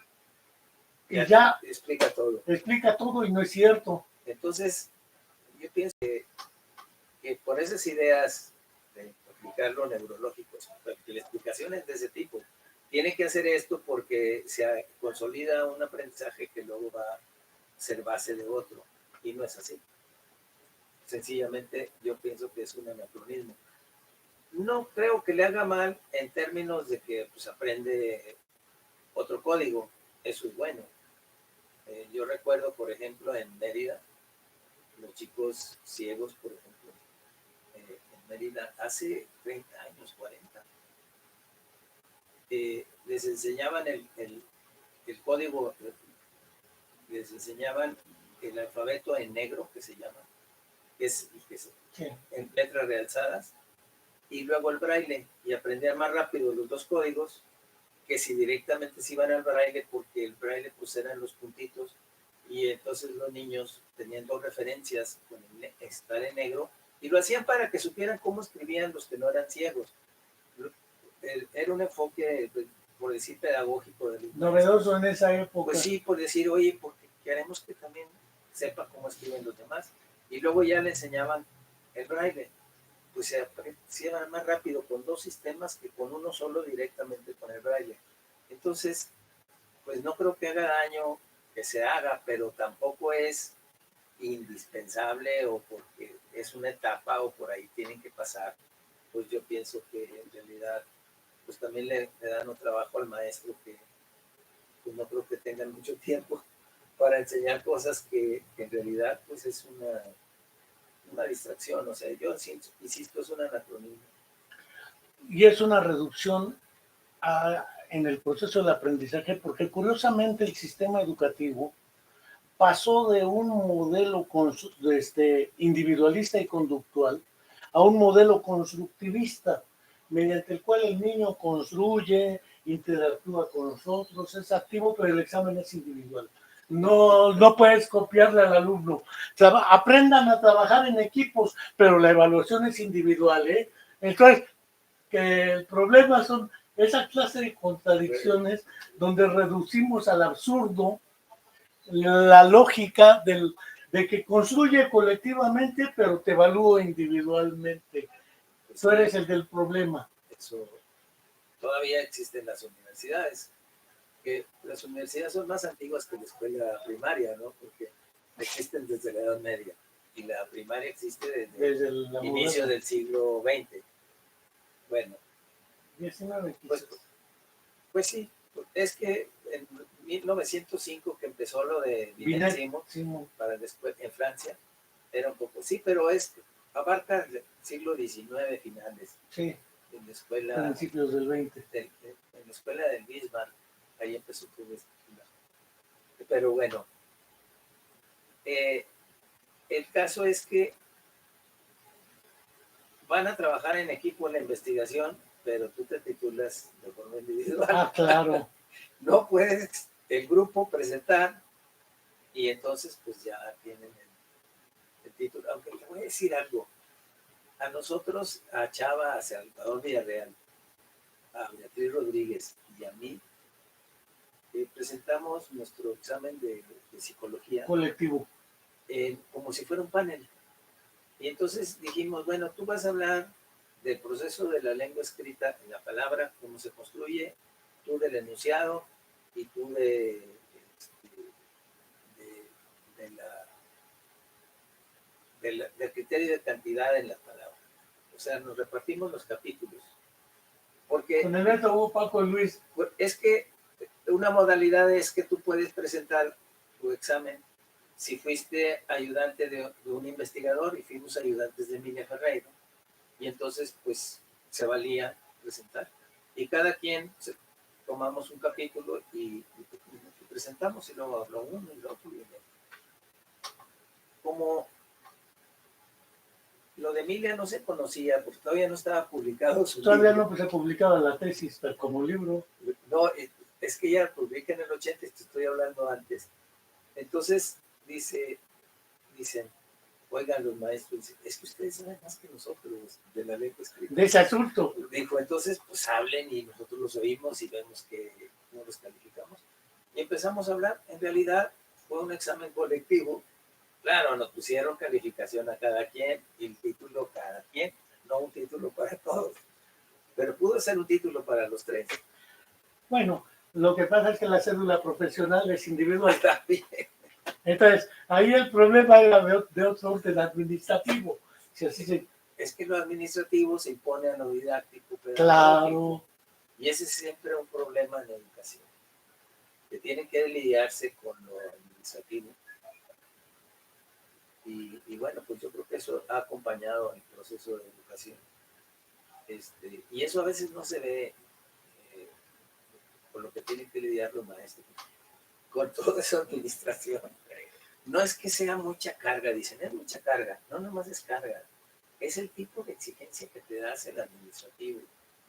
y ya explica todo y no es cierto. Entonces, yo pienso que por esas ideas de aplicar lo neurológico, que la explicación es de ese tipo. Tiene que hacer esto porque se consolida un aprendizaje que luego va a ser base de otro, y no es así. Sencillamente, yo pienso que es un anacronismo. No creo que le haga mal en términos de que pues, aprende otro código, eso es bueno. Yo recuerdo, por ejemplo, en Mérida, los chicos ciegos, por ejemplo, en Mérida, hace 30 años, 40, les enseñaban el código, les enseñaban el alfabeto en negro, que se llama, que es sí, en letras realzadas, y luego el braille, y aprendían más rápido los dos códigos que si directamente se iban al braille, porque el braille pues eran los puntitos, y entonces los niños tenían dos referencias con estar en negro, y lo hacían para que supieran cómo escribían los que no eran ciegos. Era un enfoque, por decir, pedagógico. Novedoso en esa época. Pues sí, por decir, oye, porque queremos que también sepa cómo escriben los demás. Y luego ya le enseñaban el braille. Pues se iban más rápido con dos sistemas que con uno solo directamente con el braille. Entonces, pues no creo que haga daño que se haga, pero tampoco es indispensable o porque es una etapa o por ahí tienen que pasar. Pues yo pienso que en realidad pues también le dan un trabajo al maestro que pues no creo que tengan mucho tiempo para enseñar cosas que en realidad pues es una distracción. O sea, yo insisto, es un anacronismo. Y es una reducción en el proceso del aprendizaje, porque curiosamente el sistema educativo pasó de un modelo individualista y conductual a un modelo constructivista, mediante el cual el niño construye, interactúa con nosotros, es activo, pero el examen es individual. No puedes copiarle al alumno. Aprendan a trabajar en equipos, pero la evaluación es individual, ¿eh? Entonces, que el problema son esa clase de contradicciones donde reducimos al absurdo la lógica de que construye colectivamente, pero te evalúo individualmente. Tú eres el del problema. Eso todavía existe en las universidades. Que las universidades son más antiguas que la escuela primaria, ¿no? Porque existen desde la Edad Media y la primaria existe desde el inicio del siglo XX. Bueno, 19, pues sí, es que en 1905 que empezó lo de Vinet-Simon, para después en Francia, Era un poco, sí, pero abarca el siglo XIX finales, Sí, en la escuela, principios del 20. en la escuela del Bismarck, ahí empezó todo esto. Pero bueno, el caso es que van a trabajar en equipo en la investigación, pero tú te titulas de forma individual. Ah, claro. No puedes el grupo presentar y entonces pues ya tienen el título. Aunque te voy a decir algo, a nosotros, a Chava, a Salvador Villarreal, a Beatriz Rodríguez y a mí, presentamos nuestro examen de psicología Colectivo. como si fuera un panel. Y entonces dijimos, bueno, tú vas a hablar del proceso de la lengua escrita en la palabra, cómo se construye, tú del enunciado y tú del criterio de cantidad en la palabra. O sea, nos repartimos los capítulos. Porque Con el Beto hubo Paco y Luis. es que una modalidad es que tú puedes presentar tu examen si fuiste ayudante de un investigador y fuimos ayudantes de Emilia Ferreiro. Y entonces, pues, se valía presentar. Y cada quien tomamos un capítulo y presentamos y luego habló uno y lo otro. Como lo de Emilia no se conocía, porque todavía no estaba publicado su Todavía libro. no se publicaba la tesis como libro. No, es que ya publica en el 80, te estoy hablando antes. Entonces, dicen, oigan los maestros, es que ustedes saben más que nosotros de la lengua escrita. De ese asunto. Dijo, entonces, pues hablen y nosotros los oímos y vemos cómo los calificamos. Y empezamos a hablar. En realidad, fue un examen colectivo. Claro, nos pusieron calificación a cada quien y el título cada quien, no un título para todos. Pero pudo ser un título para los tres. Bueno, lo que pasa es que la cédula profesional es individual. Está bien. Entonces, ahí el problema era de otro orden administrativo. Si así se... Es que lo administrativo se impone a lo didáctico. Claro. Y ese es siempre un problema en la educación. Que tienen que lidiarse con lo administrativo. Y bueno, pues yo creo que eso ha acompañado el proceso de educación. Y eso a veces no se ve con lo que tienen que lidiar los maestros, con toda esa administración. No es que sea mucha carga, dicen, es mucha carga. No, nomás es carga. Es el tipo de exigencia que te das el administrativo.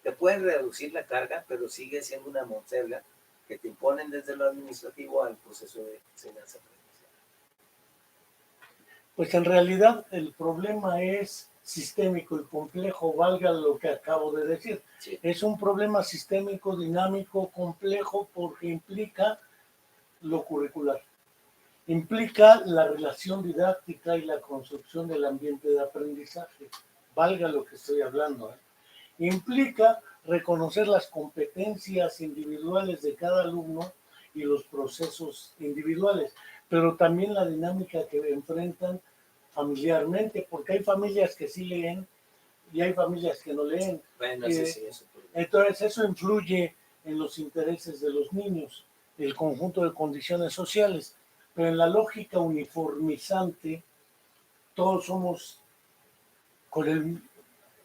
Te pueden reducir la carga, pero sigue siendo una monserga que te imponen desde lo administrativo al proceso de enseñanza-aprendizaje. Pues en realidad el problema es sistémico y complejo, valga lo que acabo de decir. Sí. Es un problema sistémico, dinámico, complejo, porque implica lo curricular. Implica la relación didáctica y la construcción del ambiente de aprendizaje, valga lo que estoy hablando. Implica reconocer las competencias individuales de cada alumno y los procesos individuales, pero también la dinámica que enfrentan familiarmente, porque hay familias que sí leen y hay familias que no leen. Bueno, sí, eso. Entonces eso influye en los intereses de los niños, el conjunto de condiciones sociales, pero en la lógica uniformizante todos somos con el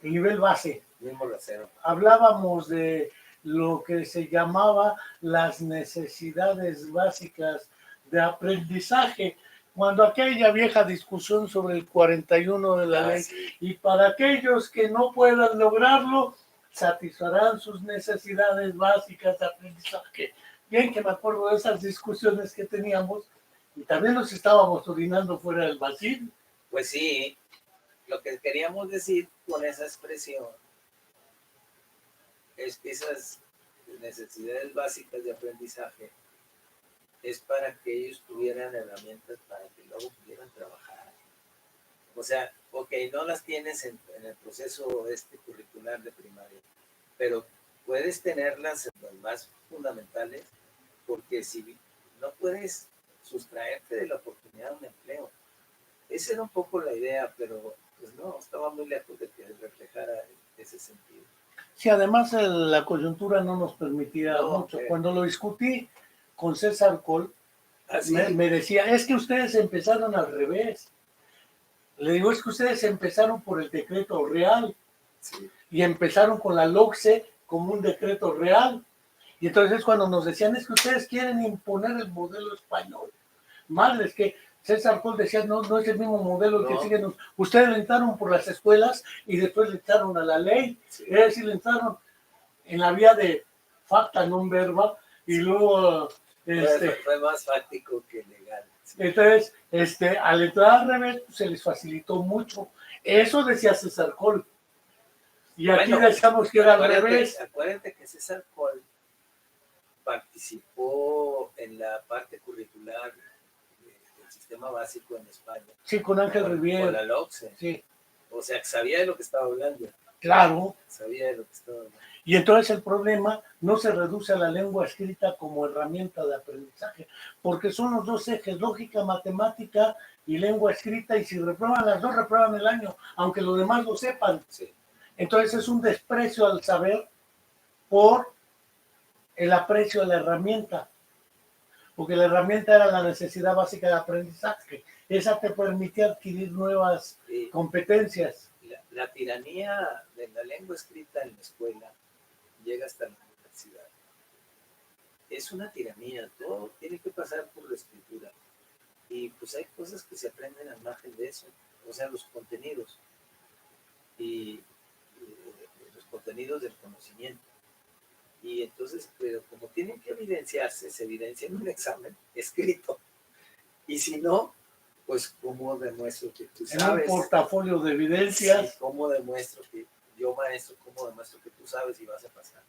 nivel base. Hablábamos de lo que se llamaba las necesidades básicas de aprendizaje, cuando aquella vieja discusión sobre el 41 de la ley, sí. Y para aquellos que no puedan lograrlo, satisfarán sus necesidades básicas de aprendizaje. Bien que me acuerdo de esas discusiones que teníamos, y también nos estábamos orinando fuera del vacío. Pues sí, lo que queríamos decir con esa expresión es que esas necesidades básicas de aprendizaje es para que ellos tuvieran herramientas para que luego pudieran trabajar. O sea, ok, no las tienes en el proceso curricular de primaria, pero puedes tenerlas en las más fundamentales, porque si no puedes sustraerte de la oportunidad de un empleo. Esa era un poco la idea, pero pues no, estaba muy lejos de que reflejara ese sentido. Sí, además la coyuntura no nos permitía mucho. Cuando lo discutí con César Col, me decía, es que ustedes empezaron al revés. Le digo, es que ustedes empezaron por el decreto real Sí. y empezaron con la LOCSE como un decreto real. Y entonces cuando nos decían, es que ustedes quieren imponer el modelo español. Madre, es que César Col decía, no, no es el mismo modelo que No. siguen. Ustedes le entraron por las escuelas y después le entraron a la ley. Sí. Es decir, le entraron en la vía de facta non verba y luego... Fue más fáctico que legal. Sí. Entonces, al entrar al revés, se les facilitó mucho. Eso decía César Col. Y aquí Bueno, decíamos que era al revés. Acuérdate que César Col participó en la parte curricular del sistema básico en España. Sí, con Ángel Rivière. Con la LOCSE. Sí. O sea, sabía de lo que estaba hablando. Claro. Sabía de lo que estaba hablando. Y entonces el problema no se reduce a la lengua escrita como herramienta de aprendizaje, porque son los dos ejes, lógica, matemática y lengua escrita, y si reprueban las dos, reprueban el año, aunque los demás lo sepan. Sí. Entonces es un desprecio al saber por el aprecio a la herramienta, porque la herramienta era la necesidad básica de aprendizaje. Esa te permitía adquirir nuevas competencias. La tiranía de la lengua escrita en la escuela llega hasta la universidad. Es una tiranía, todo tiene que pasar por la escritura. Y pues hay cosas que se aprenden al margen de eso, o sea, los contenidos. Y los contenidos del conocimiento. Y entonces, pero como tienen que evidenciarse, se evidencia en un examen escrito. Y si no, pues ¿cómo demuestro que tú sabes? En un portafolio de evidencias. Sí, ¿cómo demuestro que yo, maestro, cómo demuestro que tú sabes y vas a pasar?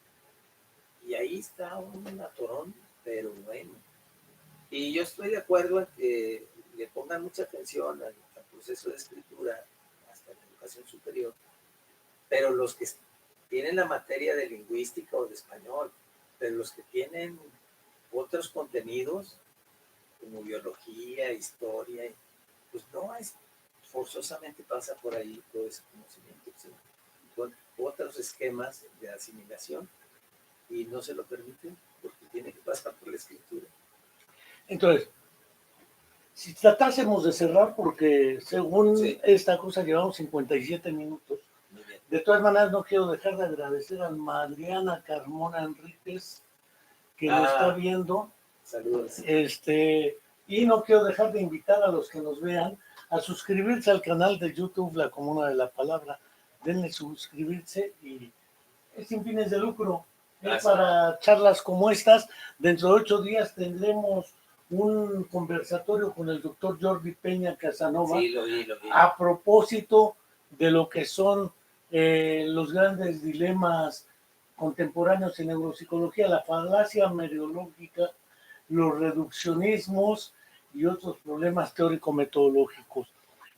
Y ahí está un atorón, pero bueno. Y yo estoy de acuerdo en que le pongan mucha atención al proceso de escritura hasta la educación superior, pero los que tienen la materia de lingüística o de español, pero los que tienen otros contenidos como biología, historia, pues no es forzosamente pasa por ahí todo ese conocimiento, ¿sí? Con otros esquemas de asimilación y no se lo permiten porque tiene que pasar por la escritura. Entonces, si tratásemos de cerrar, porque según esta cosa llevamos 57 minutos, de todas maneras no quiero dejar de agradecer a Adriana Carmona Enríquez, que nos está viendo. Saludos. Y no quiero dejar de invitar a los que nos vean a suscribirse al canal de YouTube La Comuna de la Palabra. Denle suscribirse y es sin fines de lucro. Es para charlas como estas. Dentro de 8 días tendremos un conversatorio con el doctor Jordi Peña Casanova. Sí, lo vi. A propósito de lo que son los grandes dilemas contemporáneos en neuropsicología, la falacia meriológica, los reduccionismos y otros problemas teórico-metodológicos.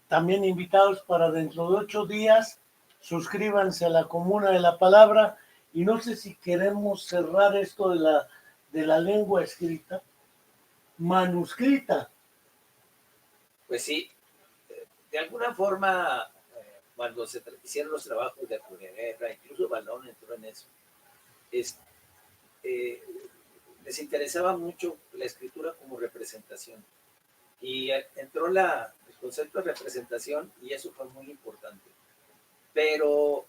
También invitados para dentro de 8 días, suscríbanse a La Comuna de la Palabra, y no sé si queremos cerrar esto de la lengua escrita, manuscrita. Pues sí, de alguna forma, cuando se hicieron los trabajos de Guerra, incluso Balón entró en eso, les interesaba mucho la escritura como representación. Y entró el concepto de representación y eso fue muy importante. Pero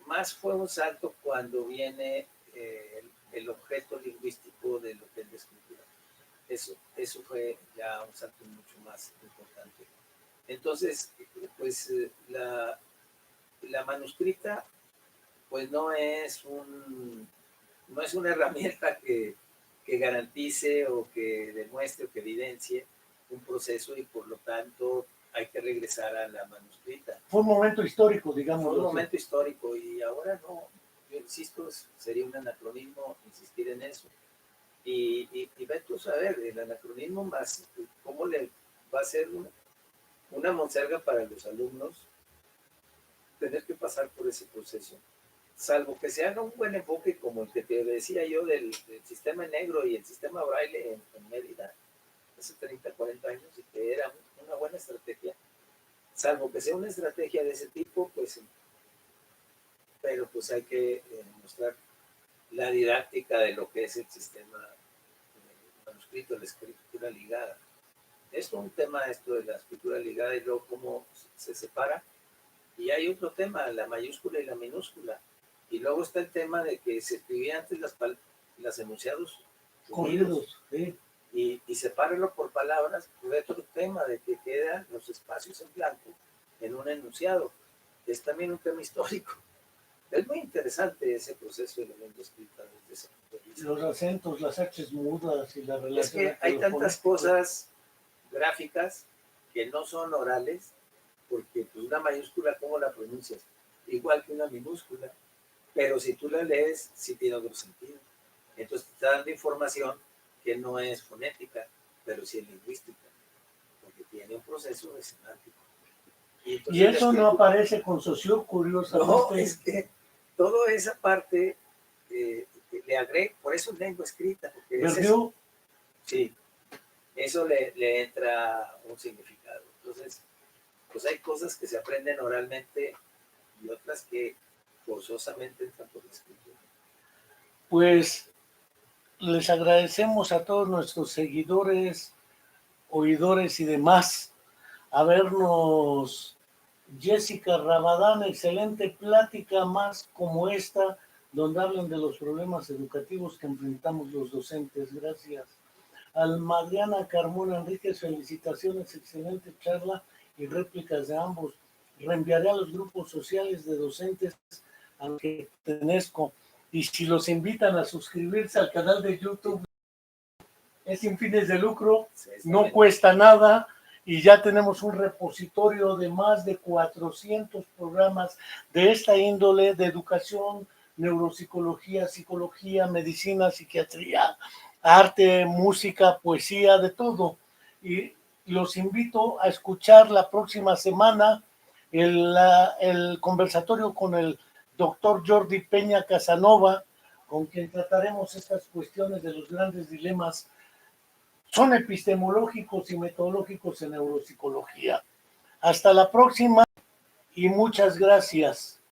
más fue un salto cuando viene el objeto lingüístico de lo que es la escritura. Eso fue ya un salto mucho más importante. Entonces, pues la manuscrita pues no es una herramienta que garantice o que demuestre o que evidencie un proceso y por lo tanto hay que regresar a la manuscrita. Fue un momento histórico, digamos. Fue un momento histórico y ahora no, yo insisto, sería un anacronismo insistir en eso. Y ve tú a saber, el anacronismo más, ¿cómo le va a ser una monserga para los alumnos tener que pasar por ese proceso? Salvo que se haga un buen enfoque como el que te decía yo del sistema negro y el sistema braille en Mérida hace 30, 40 años y que era una buena estrategia, salvo que sea una estrategia de ese tipo, pues, pero pues hay que mostrar la didáctica de lo que es el sistema manuscrito, la escritura ligada. es un tema esto de la escritura ligada y luego cómo se separa. Y hay otro tema, la mayúscula y la minúscula. Y luego está el tema de que se escribían antes las enunciados Corridos, sí. Y sepáralo por palabras, fue otro tema de que quedan los espacios en blanco en un enunciado. Es también un tema histórico. Es muy interesante ese proceso de la lengua escrita desde ese punto de vista. Los acentos, las H's mudas y la relación. Es que hay tantas cosas gráficas que no son orales, porque pues, una mayúscula, ¿cómo la pronuncias? Igual que una minúscula, pero si tú la lees, sí tiene otro sentido. Entonces te está dando información que no es fonética, pero sí es lingüística, porque tiene un proceso de semántico. Y eso no aparece con Saussure, curiosamente. No, es que toda esa parte le agrega, por eso es lengua escrita. Porque eso, sí, eso le entra un significado. Entonces, pues hay cosas que se aprenden oralmente y otras que forzosamente entran por la escritura. Pues les agradecemos a todos nuestros seguidores, oidores y demás habernos... Jessica Rabadán, excelente plática más como esta, donde hablan de los problemas educativos que enfrentamos los docentes. Gracias. Almadriana Carmona Enríquez, felicitaciones, excelente charla y réplicas de ambos. Reenviaré a los grupos sociales de docentes a los que pertenezco. Y si los invitan a suscribirse al canal de YouTube, es sin fines de lucro, no cuesta nada. Y ya tenemos un repositorio de más de 400 programas de esta índole, de educación, neuropsicología, psicología, medicina, psiquiatría, arte, música, poesía, de todo. Y los invito a escuchar la próxima semana el conversatorio con el doctor Jordi Peña Casanova, con quien trataremos estas cuestiones de los grandes dilemas son epistemológicos y metodológicos en neuropsicología. Hasta la próxima y muchas gracias.